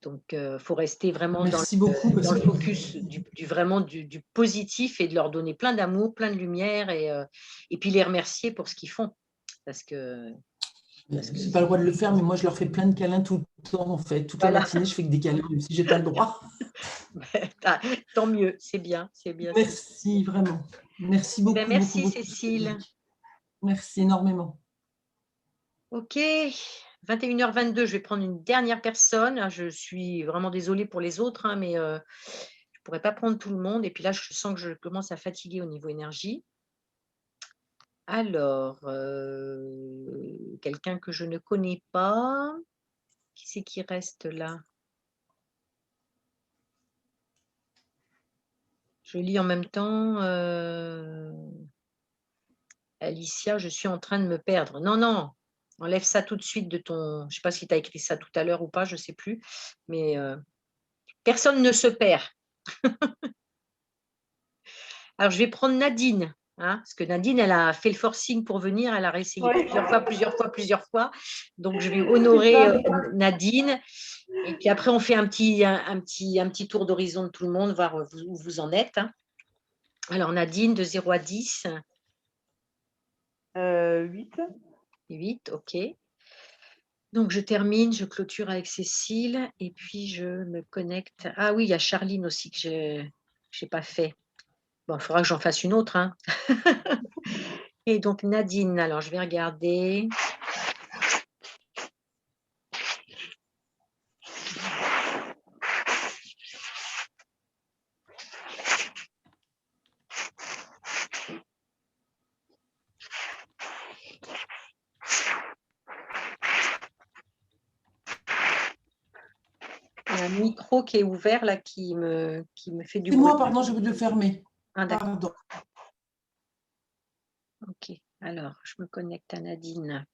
Speaker 1: Donc, il faut rester vraiment dans le focus du positif et de leur donner plein d'amour, plein de lumière et puis les remercier pour ce qu'ils font. Parce que
Speaker 11: c'est pas le droit de le faire, mais moi, je leur fais plein de câlins tout le temps, en fait. Toute la matinée, je fais que des câlins, même si je n'ai pas le droit.
Speaker 1: Tant mieux, c'est bien.
Speaker 11: Merci, vraiment. Merci beaucoup.
Speaker 1: Merci,
Speaker 11: beaucoup,
Speaker 1: Cécile.
Speaker 11: Merci énormément.
Speaker 1: OK. 21h22, je vais prendre une dernière personne. Je suis vraiment désolée pour les autres, hein, mais je ne pourrais pas prendre tout le monde. Et puis là, je sens que je commence à fatiguer au niveau énergie. Alors, quelqu'un que je ne connais pas. Qui c'est qui reste là? Je lis en même temps. Alicia, je suis en train de me perdre. Non. Enlève ça tout de suite de ton. Je ne sais pas si tu as écrit ça tout à l'heure ou pas, je ne sais plus. Mais personne ne se perd. Alors, je vais prendre Nadine. Hein, parce que Nadine, elle a fait le forcing pour venir. Elle a réessayé plusieurs fois. Donc, je vais honorer Nadine. Et puis après, on fait un petit tour d'horizon de tout le monde, voir où vous en êtes. Hein. Alors, Nadine, de 0 à 10.
Speaker 6: 8.
Speaker 1: 8, ok. Donc, je termine, je clôture avec Cécile et puis je me connecte. Ah oui, il y a Charline aussi que je n'ai pas fait. Bon, il faudra que j'en fasse une autre. Hein. Et donc, Nadine, alors je vais regarder. Il y a un micro qui est ouvert là qui me fait du bruit.
Speaker 11: C'est moi, pardon, j'ai oublié de le fermer.
Speaker 1: Ah, d'accord.
Speaker 11: Pardon.
Speaker 1: Ok, alors je me connecte à Nadine.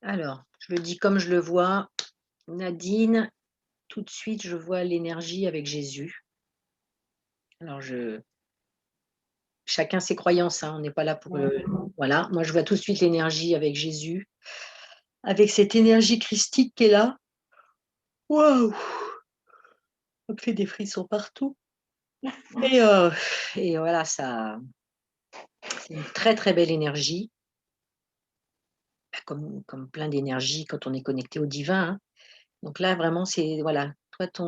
Speaker 1: Alors, je le dis comme je le vois. Nadine, tout de suite, je vois l'énergie avec Jésus. Alors, chacun ses croyances, hein, on n'est pas là pour... Voilà, moi je vois tout de suite l'énergie avec Jésus. avec cette énergie christique qui est là. Waouh! Ça me fait des frissons partout. Et, et voilà, ça, c'est une très très belle énergie, comme plein d'énergie quand on est connecté au divin. Hein. Donc là, vraiment, c'est voilà, toi, tu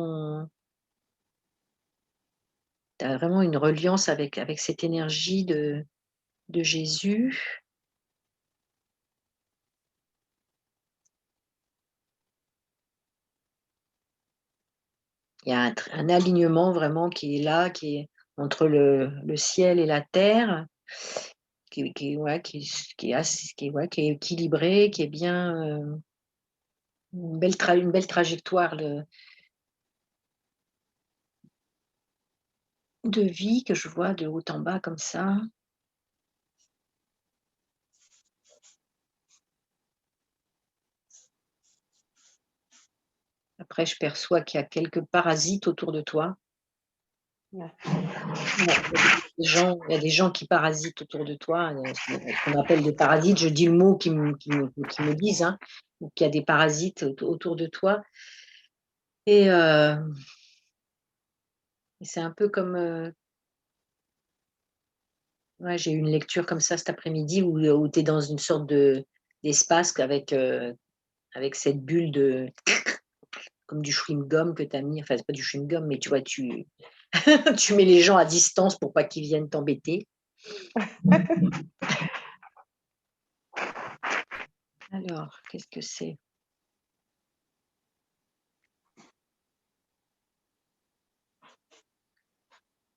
Speaker 1: as vraiment une reliance avec cette énergie de Jésus. Il y a un alignement vraiment qui est là, qui est entre le ciel et la terre, qui est équilibré, qui est bien, une belle trajectoire de vie que je vois de haut en bas comme ça. Après, je perçois qu'il y a quelques parasites autour de toi.
Speaker 6: Ouais.
Speaker 1: Il y a des gens qui parasitent autour de toi, ce qu'on appelle des parasites. Je dis le mot qui me disent, hein, qu'il y a des parasites autour de toi. Et c'est un peu comme, ouais, j'ai eu une lecture comme ça cet après-midi où tu es dans une sorte d'espace avec cette bulle comme du chewing-gum que tu as mis. Enfin, c'est pas du chewing-gum, mais tu vois, tu mets les gens à distance pour pas qu'ils viennent t'embêter. Alors, qu'est-ce que c'est?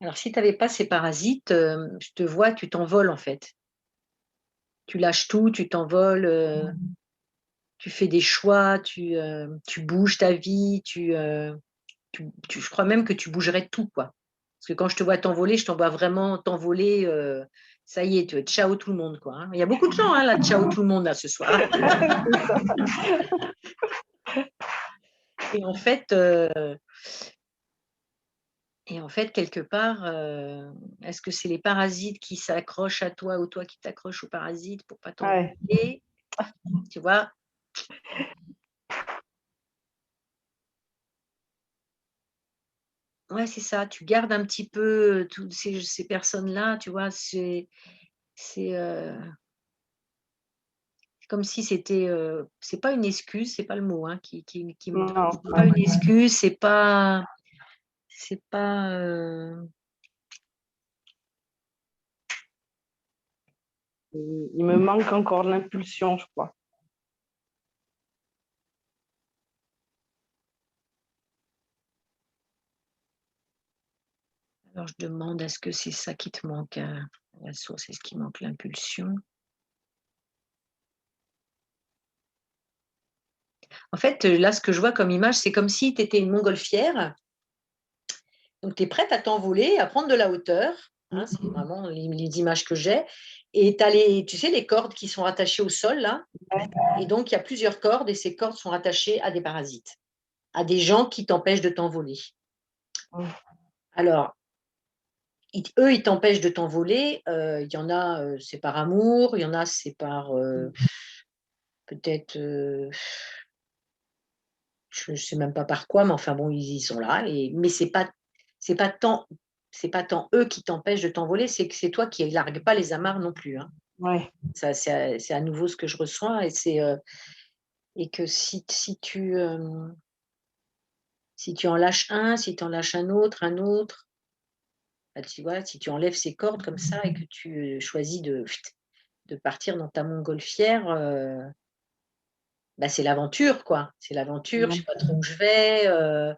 Speaker 1: Alors, si tu n'avais pas ces parasites, je te vois, tu t'envoles en fait. Tu lâches tout, tu t'envoles, tu fais des choix, tu bouges ta vie, je crois même que tu bougerais tout, quoi. Parce que quand je te vois t'envoler, je t'en vois vraiment t'envoler. Ça y est, ciao tout le monde, quoi. Hein. Il y a beaucoup de gens, hein, là, ciao tout le monde, là, ce soir. Et en fait, quelque part, est-ce que c'est les parasites qui s'accrochent à toi ou toi qui t'accroches aux parasites pour pas t'envoler?
Speaker 6: Ouais.
Speaker 1: Tu vois? Ouais, c'est ça. Tu gardes un petit peu toutes ces personnes-là, tu vois? C'est comme si c'était, c'est pas une excuse, c'est pas le mot, hein, qui me
Speaker 6: Non,
Speaker 1: c'est pas une excuse, c'est pas,
Speaker 6: il me manque encore l'impulsion, je crois.
Speaker 1: alors je demande est-ce que c'est ça qui te manque, la source, est-ce qu'il manque l'impulsion? En fait, là, ce que je vois comme image, c'est comme si tu étais une montgolfière. Donc, tu es prête à t'envoler, à prendre de la hauteur. Hein, c'est vraiment les images que j'ai. Et tu as tu sais, les cordes qui sont rattachées au sol, là. Et donc, il y a plusieurs cordes et ces cordes sont rattachées à des parasites, à des gens qui t'empêchent de t'envoler. Alors, eux, ils t'empêchent de t'envoler. Il y en a, c'est par amour. Il y en a, c'est par peut-être, je ne sais même pas par quoi, mais enfin bon, ils sont là. Mais c'est pas tant, c'est pas tant eux qui t'empêchent de t'envoler, c'est que c'est toi qui ne largues pas les amarres non plus. Hein.
Speaker 6: Ouais.
Speaker 1: Ça, c'est à nouveau ce que je ressens et que si tu en lâches un, si tu en lâches un autre, bah, tu vois, si tu enlèves ces cordes comme ça et que tu choisis de partir dans ta montgolfière, bah, c'est l'aventure, quoi. C'est l'aventure, je ne sais pas trop où je vais.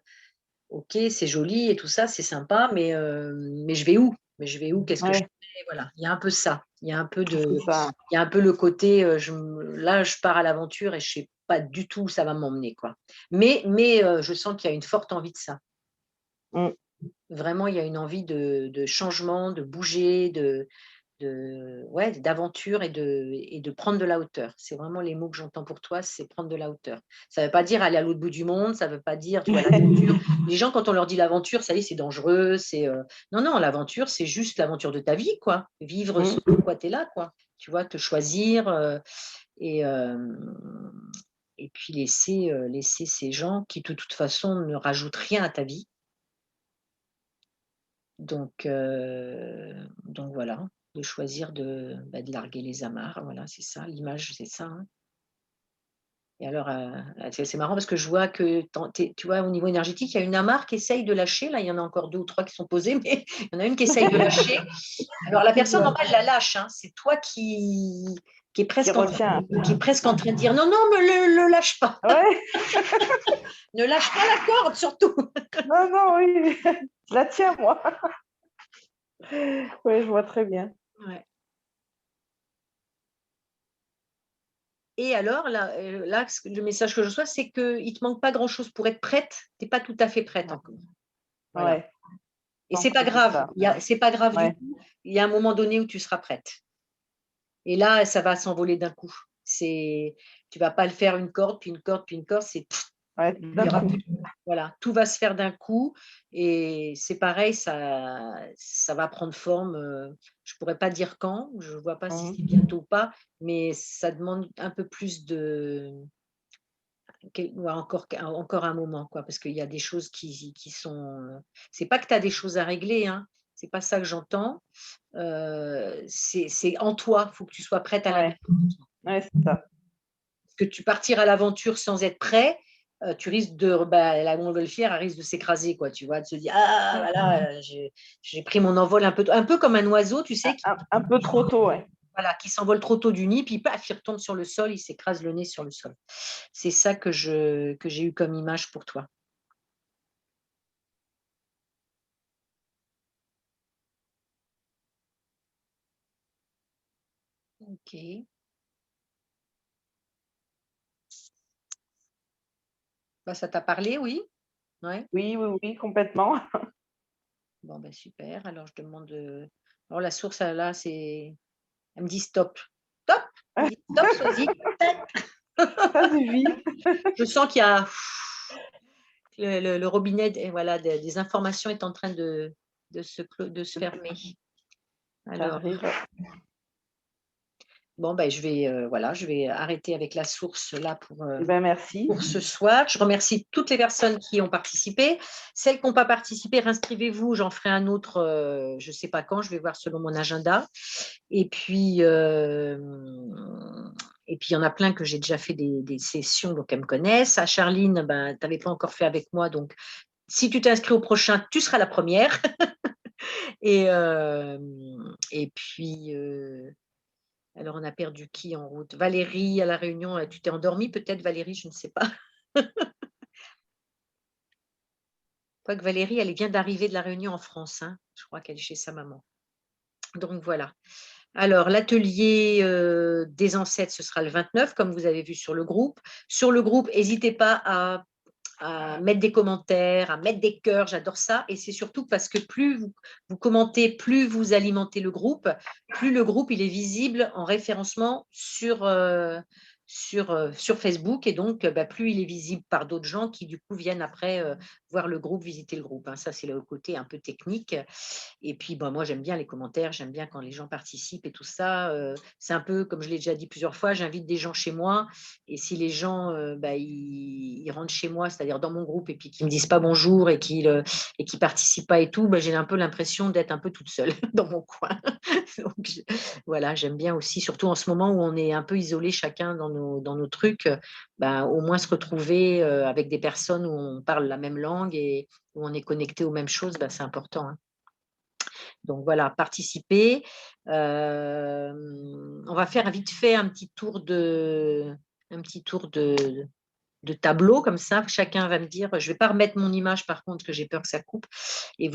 Speaker 1: OK, c'est joli et tout ça, c'est sympa, mais je vais où? Mais je vais où? Qu'est-ce que je fais? Voilà, il y a un peu ça. Il y a un peu le côté, là, je pars à l'aventure et je sais pas du tout où ça va m'emmener, quoi. Mais je sens qu'il y a une forte envie de ça. Vraiment, il y a une envie de changement, de bouger, d'aventure et de prendre de la hauteur. C'est vraiment les mots que j'entends pour toi, c'est prendre de la hauteur. Ça ne veut pas dire aller à l'autre bout du monde, ça ne veut pas dire, tu vois, l'aventure. Les gens, quand on leur dit l'aventure, ça y est, c'est dangereux. Non, l'aventure, c'est juste l'aventure de ta vie, quoi. Vivre ce pourquoi tu es là, quoi. Tu vois, te choisir et puis laisser ces gens qui, de toute façon, ne rajoutent rien à ta vie. Donc voilà, de choisir de larguer les amarres. Voilà, c'est ça, l'image, c'est ça. Hein. Et alors, c'est marrant parce que je vois que, tu vois, au niveau énergétique, il y a une amarre qui essaye de lâcher. Là, il y en a encore 2 ou 3 qui sont posées, mais il y en a une qui essaye de lâcher. Alors, la personne en bas, elle la lâche. Hein. C'est toi qui est presque en train de dire non, mais le lâche pas.
Speaker 6: Ouais.
Speaker 1: Ne lâche pas la corde, surtout.
Speaker 6: Non, oui. Je la tiens, moi. Oui, je vois très bien.
Speaker 1: Ouais. Et alors, là, le message que je reçois, c'est qu'il ne te manque pas grand-chose pour être prête. Tu n'es pas tout à fait prête encore. Voilà.
Speaker 6: Ouais.
Speaker 1: Et ce n'est pas grave. C'est pas grave du tout. Il y a un moment donné où tu seras prête. Et là, ça va s'envoler d'un coup. Tu ne vas pas le faire une corde, puis une corde, puis une corde. Voilà, tout va se faire d'un coup. Et c'est pareil, ça va prendre forme. Je ne pourrais pas dire quand. Je ne vois pas si c'est bientôt ou pas. Mais ça demande un peu plus encore un moment, quoi, parce qu'il y a des choses qui sont. C'est pas que tu as des choses à régler, hein. C'est pas ça que j'entends. C'est en toi. Il faut que tu sois prête à l'intérieur.
Speaker 6: Ouais, c'est ça.
Speaker 1: Parce que tu partir à l'aventure sans être prêt, tu risques la montgolfière risque de s'écraser, quoi, tu vois, de se dire voilà, j'ai pris mon envol un peu comme un oiseau, tu sais,
Speaker 6: un peu trop tôt, ouais.
Speaker 1: Voilà, qui s'envole trop tôt du nid, puis paf, il retombe sur le sol, il s'écrase le nez sur le sol. C'est ça que j'ai eu comme image pour toi. Ok. Ça t'a parlé, oui? Ouais.
Speaker 6: Oui, complètement.
Speaker 1: Bon, super. Alors, je demande. Alors, la source, là, elle me dit stop. Stop! Elle me dit stop, Soisy.
Speaker 6: Ça suffit.
Speaker 1: Je sens qu'il y a le robinet des informations est en train de se fermer. Alors, bon, je vais arrêter avec la source là
Speaker 6: merci.
Speaker 1: Pour ce soir. Je remercie toutes les personnes qui ont participé. Celles qui n'ont pas participé, inscrivez-vous. J'en ferai un autre, je ne sais pas quand, je vais voir selon mon agenda. Et puis, il y en a plein que j'ai déjà fait des sessions, donc elles me connaissent. À Charline, tu n'avais pas encore fait avec moi, donc si tu t'inscris au prochain, tu seras la première. Et puis, alors on a perdu qui en route? Valérie à la Réunion, tu t'es endormie peut-être, Valérie, je ne sais pas. Quoique Valérie, elle vient d'arriver de la Réunion en France, hein. Je crois qu'elle est chez sa maman. Donc voilà. Alors, l'atelier des ancêtres, ce sera le 29, comme vous avez vu sur le groupe. Sur le groupe, n'hésitez pas à mettre des commentaires, à mettre des cœurs, j'adore ça. Et c'est surtout parce que plus vous commentez, plus vous alimentez le groupe, plus le groupe il est visible en référencement sur Facebook. Et donc, plus il est visible par d'autres gens qui, du coup, viennent après voir le groupe, visiter le groupe. Hein. Ça, c'est le côté un peu technique. Et puis, moi, j'aime bien les commentaires, j'aime bien quand les gens participent et tout ça. C'est un peu, comme je l'ai déjà dit plusieurs fois, j'invite des gens chez moi. Et si les gens, ils rentrent chez moi, c'est-à-dire dans mon groupe, et puis qu'ils ne me disent pas bonjour et qu'ils ne participent pas et tout, j'ai un peu l'impression d'être un peu toute seule dans mon coin. Donc, voilà, j'aime bien aussi, surtout en ce moment où on est un peu isolés chacun dans nos trucs, au moins se retrouver avec des personnes où on parle la même langue et où on est connecté aux mêmes choses, c'est important. Hein. Donc voilà, participer. On va faire vite fait un petit tour de tableau comme ça. Chacun va me dire, je ne vais pas remettre mon image par contre, que j'ai peur que ça coupe. Et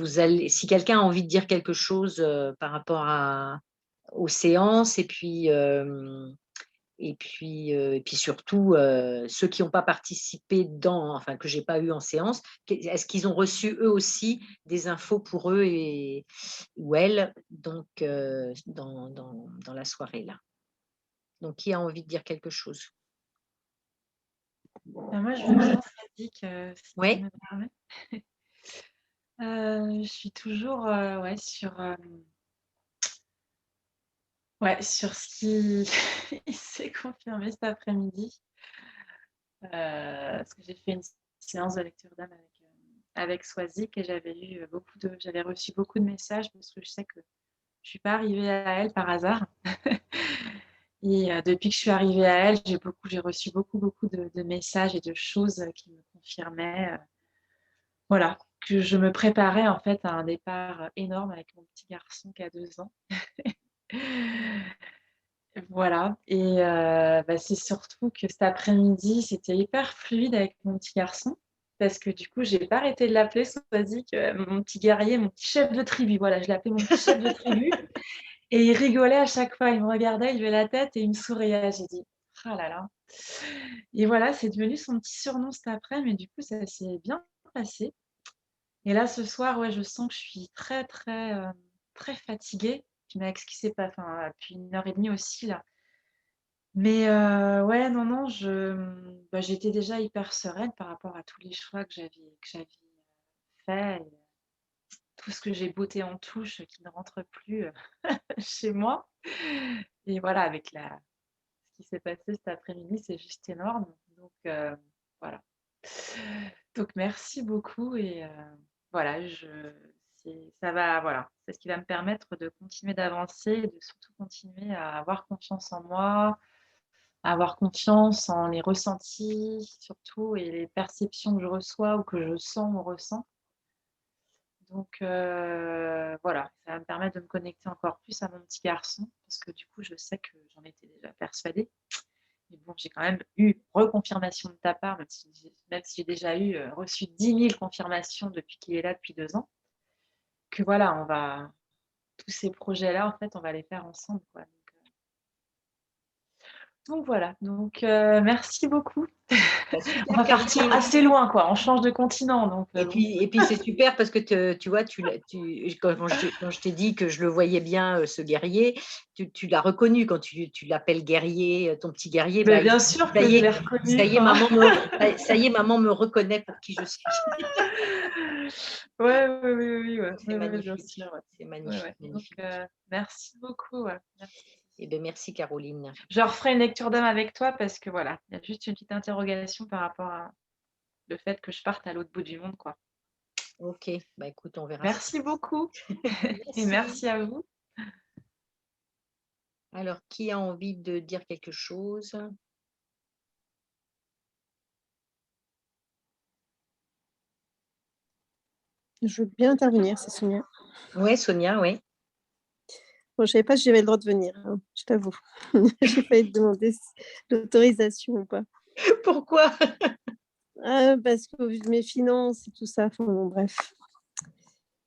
Speaker 1: si quelqu'un a envie de dire quelque chose par rapport aux séances, et puis Et puis surtout, ceux qui n'ont pas participé enfin que je n'ai pas eu en séance, est-ce qu'ils ont reçu eux aussi des infos pour eux ou elles, donc dans la soirée là. Donc, qui a envie de dire quelque chose?
Speaker 12: Moi, je veux bien, Sadiq, si tu
Speaker 1: Oui.
Speaker 12: me permets. Je suis toujours sur ce qui s'est confirmé cet après-midi. Parce que j'ai fait une séance de lecture d'âme avec Swazik et j'avais reçu beaucoup de messages parce que je sais que je ne suis pas arrivée à elle par hasard. Et depuis que je suis arrivée à elle, j'ai reçu beaucoup de messages et de choses qui me confirmaient voilà, que je me préparais en fait à un départ énorme avec mon petit garçon qui a 2 ans. Voilà, et c'est surtout que cet après-midi, c'était hyper fluide avec mon petit garçon parce que du coup, j'ai pas arrêté de l'appeler Swazik, mon petit guerrier, mon petit chef de tribu. Voilà, je l'appelais mon petit chef de tribu et il rigolait à chaque fois. Il me regardait, il levait la tête et il me souriait. J'ai dit: «Ah là là» et voilà, c'est devenu son petit surnom cet après, mais du coup, ça s'est bien passé et là, ce soir, ouais, je sens que je suis très, très, très fatiguée. Puis avec ce qui s'est passé depuis 1 heure et demie aussi là. Mais ouais, non, j'étais déjà hyper sereine par rapport à tous les choix que j'avais faits et tout ce que j'ai botté en touche qui ne rentre plus chez moi. Et voilà, avec ce qui s'est passé cet après-midi, c'est juste énorme. Donc voilà. Donc merci beaucoup et voilà, voilà, c'est ce qui va me permettre de continuer d'avancer et de surtout continuer à avoir confiance en moi, avoir confiance en les ressentis surtout et les perceptions que je reçois ou que je sens ou ressens. Donc voilà, ça va me permettre de me connecter encore plus à mon petit garçon parce que du coup, je sais que j'en étais déjà persuadée. Mais bon, j'ai quand même eu reconfirmation de ta part, même si j'ai déjà reçu 10 000 confirmations depuis qu'il est là depuis 2 ans, que voilà, tous ces projets-là, en fait, on va les faire ensemble, quoi. Donc voilà, merci beaucoup. On va partir assez loin, quoi. On change de continent. Donc,
Speaker 1: et puis c'est super parce que tu vois, quand je t'ai dit que je le voyais bien, ce guerrier, tu l'as reconnu quand tu l'appelles guerrier, ton petit guerrier.
Speaker 12: Mais bien sûr que je l'ai reconnu.
Speaker 1: Ça y est, maman me reconnaît pour qui je suis.
Speaker 12: Oui.
Speaker 1: C'est magnifique.
Speaker 12: Bien sûr, ouais.
Speaker 1: C'est magnifique.
Speaker 12: Ouais. Donc, merci beaucoup. Ouais. Merci.
Speaker 1: Eh bien, merci Caroline.
Speaker 12: Je referai une lecture d'âme avec toi parce que voilà, il y a juste une petite interrogation par rapport à le fait que je parte à l'autre bout du monde, quoi.
Speaker 1: Ok, bah écoute, on verra.
Speaker 12: Merci beaucoup. Et merci à vous.
Speaker 1: Alors, qui a envie de dire quelque chose?
Speaker 13: Je veux bien intervenir, c'est Sonia.
Speaker 1: Oui, Sonia, oui.
Speaker 13: Bon, je ne savais pas si j'avais le droit de venir, hein, je t'avoue. J'ai failli te demander l'autorisation ou pas.
Speaker 1: Pourquoi?
Speaker 13: Parce qu'au vu de mes finances et tout ça, enfin bon, bref.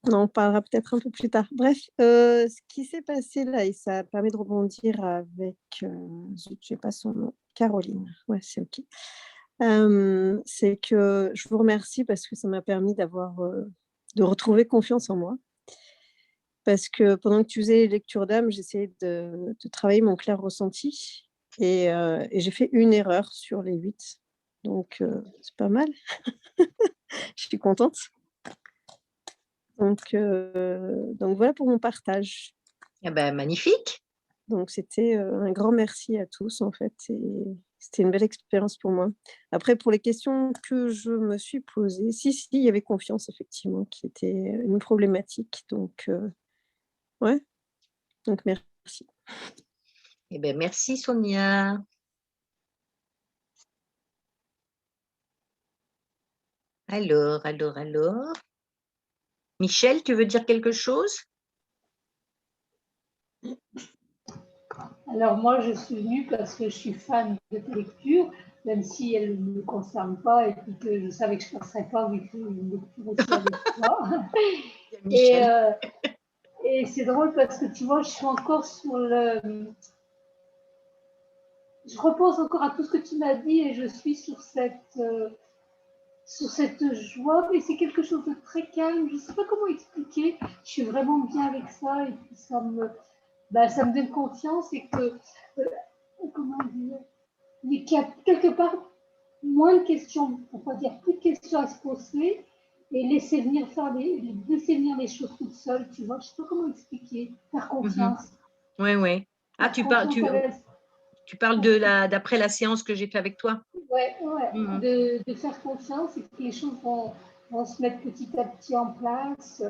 Speaker 13: On en parlera peut-être un peu plus tard. Bref, ce qui s'est passé là, et ça permet de rebondir avec, je ne sais pas son nom, Caroline. Ouais, c'est OK. C'est que je vous remercie parce que ça m'a permis de retrouver confiance en moi. Parce que pendant que tu faisais les lectures d'âme, j'essayais de travailler mon clair ressenti et j'ai fait une erreur sur les 8. Donc, c'est pas mal. Je suis contente. Donc voilà pour mon partage.
Speaker 1: Eh ben, magnifique.
Speaker 13: Donc, c'était un grand merci à tous, en fait. Et c'était une belle expérience pour moi. Après, pour les questions que je me suis posées, si, il y avait confiance, effectivement, qui était une problématique. Donc, ouais. Donc, merci.
Speaker 1: Eh bien, merci Sonia. Alors. Michel, tu veux dire quelque chose?
Speaker 8: Alors moi, je suis venue parce que je suis fan de tes lectures, même si elles ne me concernent pas et puis que je savais que je ne passerais pas vu que c'est une lecture aussi avec toi. Et c'est drôle parce que tu vois, je suis encore sur je repense encore à tout ce que tu m'as dit et je suis sur cette joie, mais c'est quelque chose de très calme. Je ne sais pas comment expliquer. Je suis vraiment bien avec ça et puis ça me donne confiance et que, comment dire, mais qu'il y a quelque part moins de questions, on va dire plus de questions à se poser et laisser venir les choses toutes seules, tu vois. Je ne sais pas comment expliquer. Faire confiance.
Speaker 1: Oui, oui. Ah, tu parles d'après la séance que j'ai fait avec toi?
Speaker 8: Ouais, de faire confiance et que les choses vont se mettre petit à petit en place.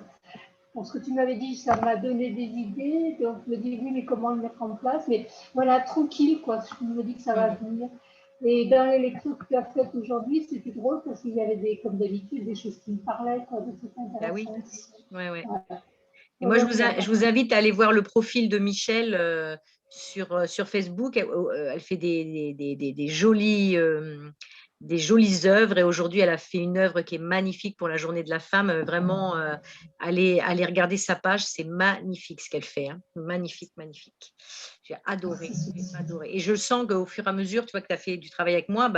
Speaker 8: Pour ce que tu m'avais dit, ça m'a donné des idées. Donc, je me dis, oui, mais comment le mettre en place? Mais voilà, tranquille, quoi. Je me dis que ça va venir. Et dans les lectures que tu as faites aujourd'hui, c'était drôle parce qu'il y avait, comme d'habitude, des choses qui me parlaient, quoi. Donc, c'était intéressant.
Speaker 1: Ah oui, ouais.
Speaker 8: Voilà.
Speaker 1: Et moi, je vous invite à aller voir le profil de Michel sur Facebook. Elle fait des jolies œuvres et aujourd'hui, elle a fait une œuvre qui est magnifique pour la Journée de la Femme. Vraiment, allez regarder sa page, c'est magnifique ce qu'elle fait. Hein. Magnifique, magnifique. J'ai adoré. Et je sens qu'au fur et à mesure, tu vois que tu as fait du travail avec moi,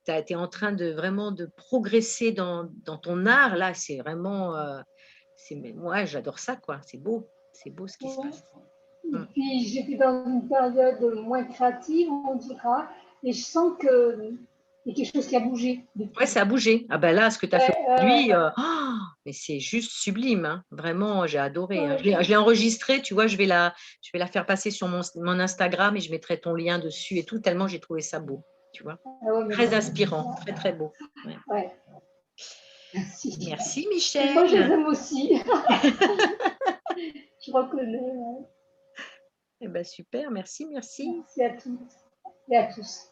Speaker 1: tu es en train de vraiment de progresser dans ton art. Là, c'est vraiment… moi, j'adore ça, quoi. C'est beau ce qui se passe.
Speaker 8: Et puis, j'étais dans une période moins créative, on dira, et je sens qu'il y a quelque chose qui a bougé.
Speaker 1: Oui, ça a bougé. Ah ben là, ce que tu as fait aujourd'hui, mais c'est juste sublime. Hein. Vraiment, j'ai adoré. Hein. Je l'ai enregistré, tu vois, je vais la faire passer sur mon Instagram et je mettrai ton lien dessus et tout, tellement j'ai trouvé ça beau, tu vois. Très inspirant, très, très beau.
Speaker 8: Ouais. Merci.
Speaker 1: Merci, Michel.
Speaker 8: Et moi, je les aime aussi. Je reconnais.
Speaker 1: Eh ben, super, merci.
Speaker 8: Merci à toutes et à tous.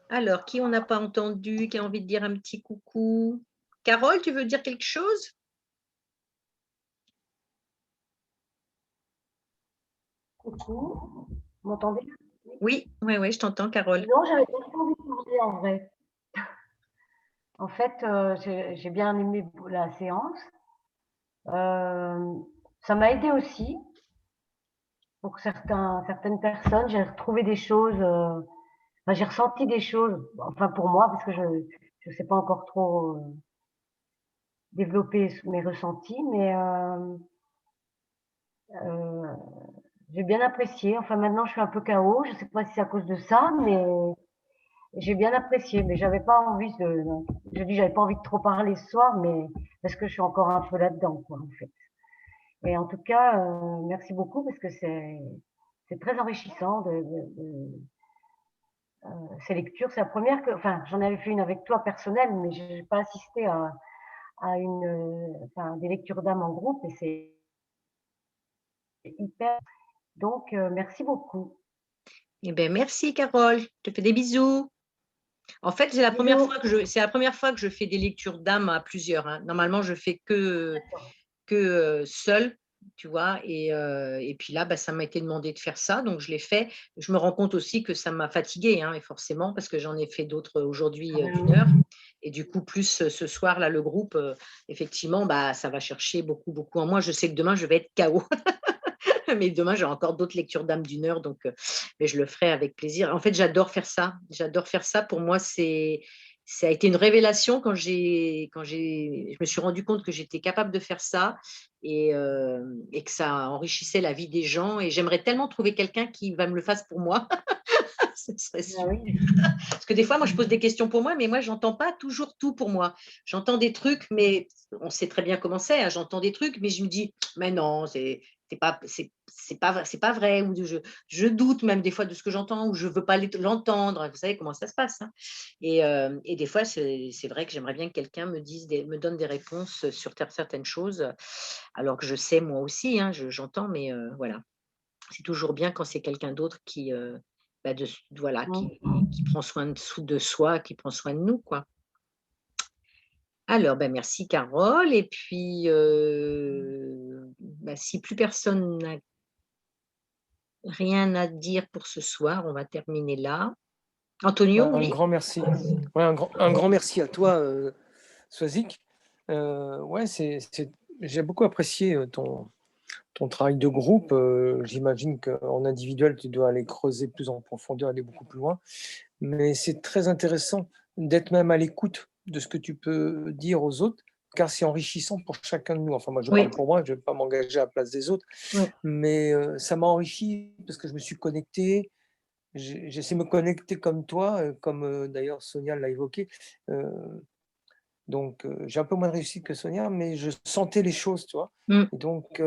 Speaker 1: Alors, qui on n'a pas entendu, qui a envie de dire un petit coucou? Carole, tu veux dire quelque chose?
Speaker 14: Coucou, vous m'entendez?
Speaker 1: Oui, je t'entends, Carole.
Speaker 14: Non, j'avais pas trop envie de parler en vrai. En fait, j'ai bien aimé la séance. Ça m'a aidé aussi pour certaines personnes. J'ai retrouvé des choses, j'ai ressenti des choses, enfin pour moi, parce que je ne sais pas encore trop développer mes ressentis, mais j'ai bien apprécié. Enfin, maintenant, je suis un peu KO. Je ne sais pas si c'est à cause de ça, mais j'ai bien apprécié. Mais j'avais pas envie j'avais pas envie de trop parler ce soir, mais parce que je suis encore un peu là-dedans, quoi, en fait. Et en tout cas, merci beaucoup parce que c'est très enrichissant ces lectures. C'est la première j'en avais fait une avec toi personnelle, mais je n'ai pas assisté à des lectures d'âme en groupe et c'est hyper. Donc, merci beaucoup.
Speaker 1: Eh bien, merci, Carole. Je te fais des bisous. En fait, c'est la première fois que je fais des lectures d'âme à plusieurs. Hein. Normalement, je fais que seule, tu vois. Et puis là, ça m'a été demandé de faire ça, donc je l'ai fait. Je me rends compte aussi que ça m'a fatiguée, hein, et forcément, parce que j'en ai fait d'autres aujourd'hui d'une heure. Et du coup, plus ce soir, là, le groupe, effectivement, ça va chercher beaucoup, beaucoup en moi. Je sais que demain, je vais être KO. Mais demain, j'ai encore d'autres lectures d'âme d'une heure, donc mais je le ferai avec plaisir. En fait, j'adore faire ça. J'adore faire ça. Pour moi, ça a été une révélation quand je me suis rendu compte que j'étais capable de faire ça et que ça enrichissait la vie des gens. Et j'aimerais tellement trouver quelqu'un qui va me le faire pour moi. Ce serait super. Parce que des fois, moi, je pose des questions pour moi, mais moi, j'entends pas toujours tout pour moi. J'entends des trucs, mais on sait très bien comment c'est. Hein, j'entends des trucs, mais je me dis, mais non, c'est pas vrai, ou je doute même des fois de ce que j'entends, ou je veux pas l'entendre. Vous savez comment ça se passe. Hein. Et des fois, c'est vrai que j'aimerais bien que quelqu'un me donne des réponses sur certaines choses, alors que je sais moi aussi, hein, j'entends, mais voilà. C'est toujours bien quand c'est quelqu'un d'autre qui prend soin de soi, qui prend soin de nous, quoi. Alors, merci Carole. Et puis, si plus personne n'a rien à dire pour ce soir, on va terminer là. Antonio,
Speaker 10: un grand merci. Ouais, un grand merci à toi, Swazik. J'ai beaucoup apprécié ton travail de groupe. J'imagine qu'en individuel, tu dois aller creuser plus en profondeur, aller beaucoup plus loin. Mais c'est très intéressant d'être même à l'écoute de ce que tu peux dire aux autres, car c'est enrichissant pour chacun de nous. Enfin, moi, je parle pour moi, je ne vais pas m'engager à la place des autres, mais ça m'a enrichi parce que je me suis connecté. J'essaie de me connecter comme toi, comme d'ailleurs Sonia l'a évoqué. Donc, j'ai un peu moins de réussite que Sonia, mais je sentais les choses, tu vois. Et donc,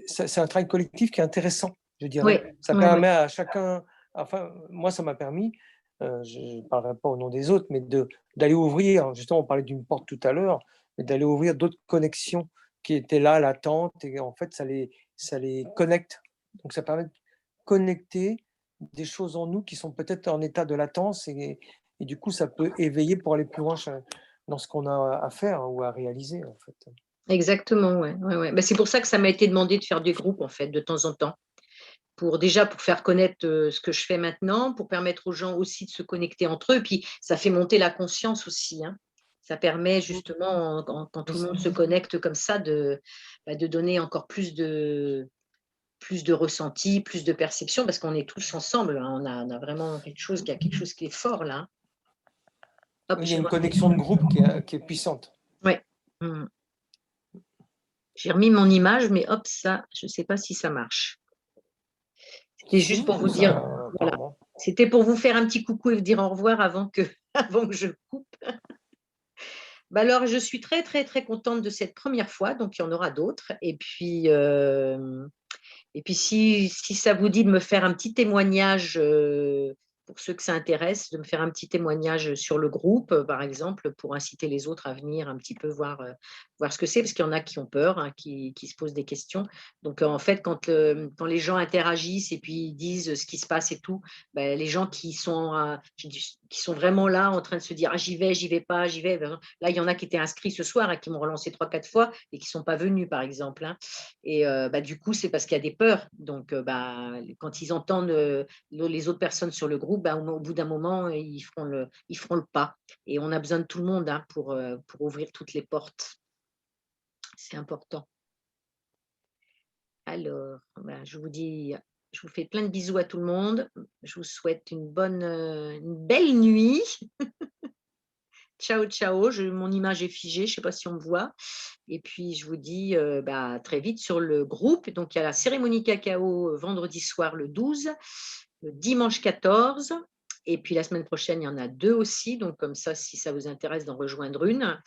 Speaker 10: c'est un travail collectif qui est intéressant, je dirais. Ça permet à chacun, enfin, moi, ça m'a permis, je ne parlerai pas au nom des autres, mais d'aller ouvrir, justement, on parlait d'une porte tout à l'heure, mais d'aller ouvrir d'autres connexions qui étaient là, latentes, et en fait, ça les connecte. Donc, ça permet de connecter des choses en nous qui sont peut-être en état de latence, et du coup, ça peut éveiller pour aller plus loin dans ce qu'on a à faire ou à réaliser, en fait.
Speaker 1: Exactement, ouais. Ben, c'est pour ça que ça m'a été demandé de faire des groupes, en fait, de temps en temps. Déjà pour faire connaître ce que je fais maintenant, pour permettre aux gens aussi de se connecter entre eux. Puis ça fait monter la conscience aussi, hein. Ça permet justement, quand tout le monde se connecte comme ça, de donner encore plus de ressenti, plus de perception, parce qu'on est tous ensemble, hein. On a vraiment quelque chose qui est fort là. Hop,
Speaker 10: il y a une connexion de groupe qui est puissante.
Speaker 1: Oui. J'ai remis mon image, mais hop, ça, je ne sais pas si ça marche. C'était juste pour vous dire, voilà. C'était pour vous faire un petit coucou et vous dire au revoir avant que je coupe. Alors, je suis très, très, très contente de cette première fois, donc il y en aura d'autres. Et puis si ça vous dit de me faire un petit témoignage, pour ceux que ça intéresse, de me faire un petit témoignage sur le groupe, par exemple, pour inciter les autres à venir un petit peu voir ce que c'est, parce qu'il y en a qui ont peur, hein, qui se posent des questions. Donc, en fait, quand les gens interagissent et puis disent ce qui se passe et tout, ben, les gens qui sont vraiment là en train de se dire « Ah, j'y vais pas, j'y vais ». Là, il y en a qui étaient inscrits ce soir, hein, qui m'ont relancé 3-4 fois et qui ne sont pas venus, par exemple, hein. Et du coup, c'est parce qu'il y a des peurs. Donc, quand ils entendent les autres personnes sur le groupe, au bout d'un moment, ils feront le pas. Et on a besoin de tout le monde, hein, pour ouvrir toutes les portes. C'est important. Alors, je vous fais plein de bisous à tout le monde. Je vous souhaite une belle nuit. Ciao, ciao. Mon image est figée, je ne sais pas si on me voit. Et puis, je vous dis très vite sur le groupe. Donc, il y a la cérémonie cacao vendredi soir le 12, le dimanche 14. Et puis, la semaine prochaine, il y en a 2 aussi. Donc, comme ça, si ça vous intéresse d'en rejoindre une.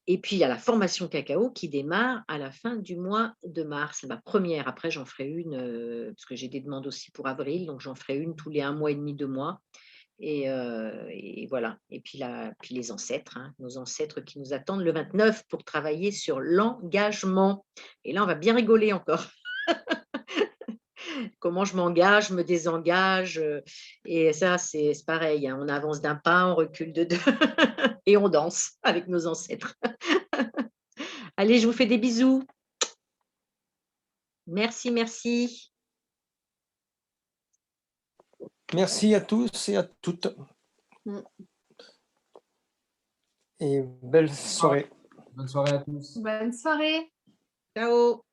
Speaker 1: Et puis, il y a la formation cacao qui démarre à la fin du mois de mars. C'est ma première. Après, j'en ferai une, parce que j'ai des demandes aussi pour avril. Donc, j'en ferai une tous les 1 mois et demi, 2 mois. Et voilà. Et puis les ancêtres, hein, nos ancêtres qui nous attendent le 29 pour travailler sur l'engagement. Et là, on va bien rigoler encore. Comment je m'engage, je me désengage. Et ça, c'est pareil, hein, on avance d'un pas, on recule de 2 et on danse avec nos ancêtres. Allez, je vous fais des bisous. Merci, merci.
Speaker 10: Merci à tous et à toutes. Et belle soirée.
Speaker 4: Bonne soirée à tous.
Speaker 2: Bonne soirée.
Speaker 1: Ciao.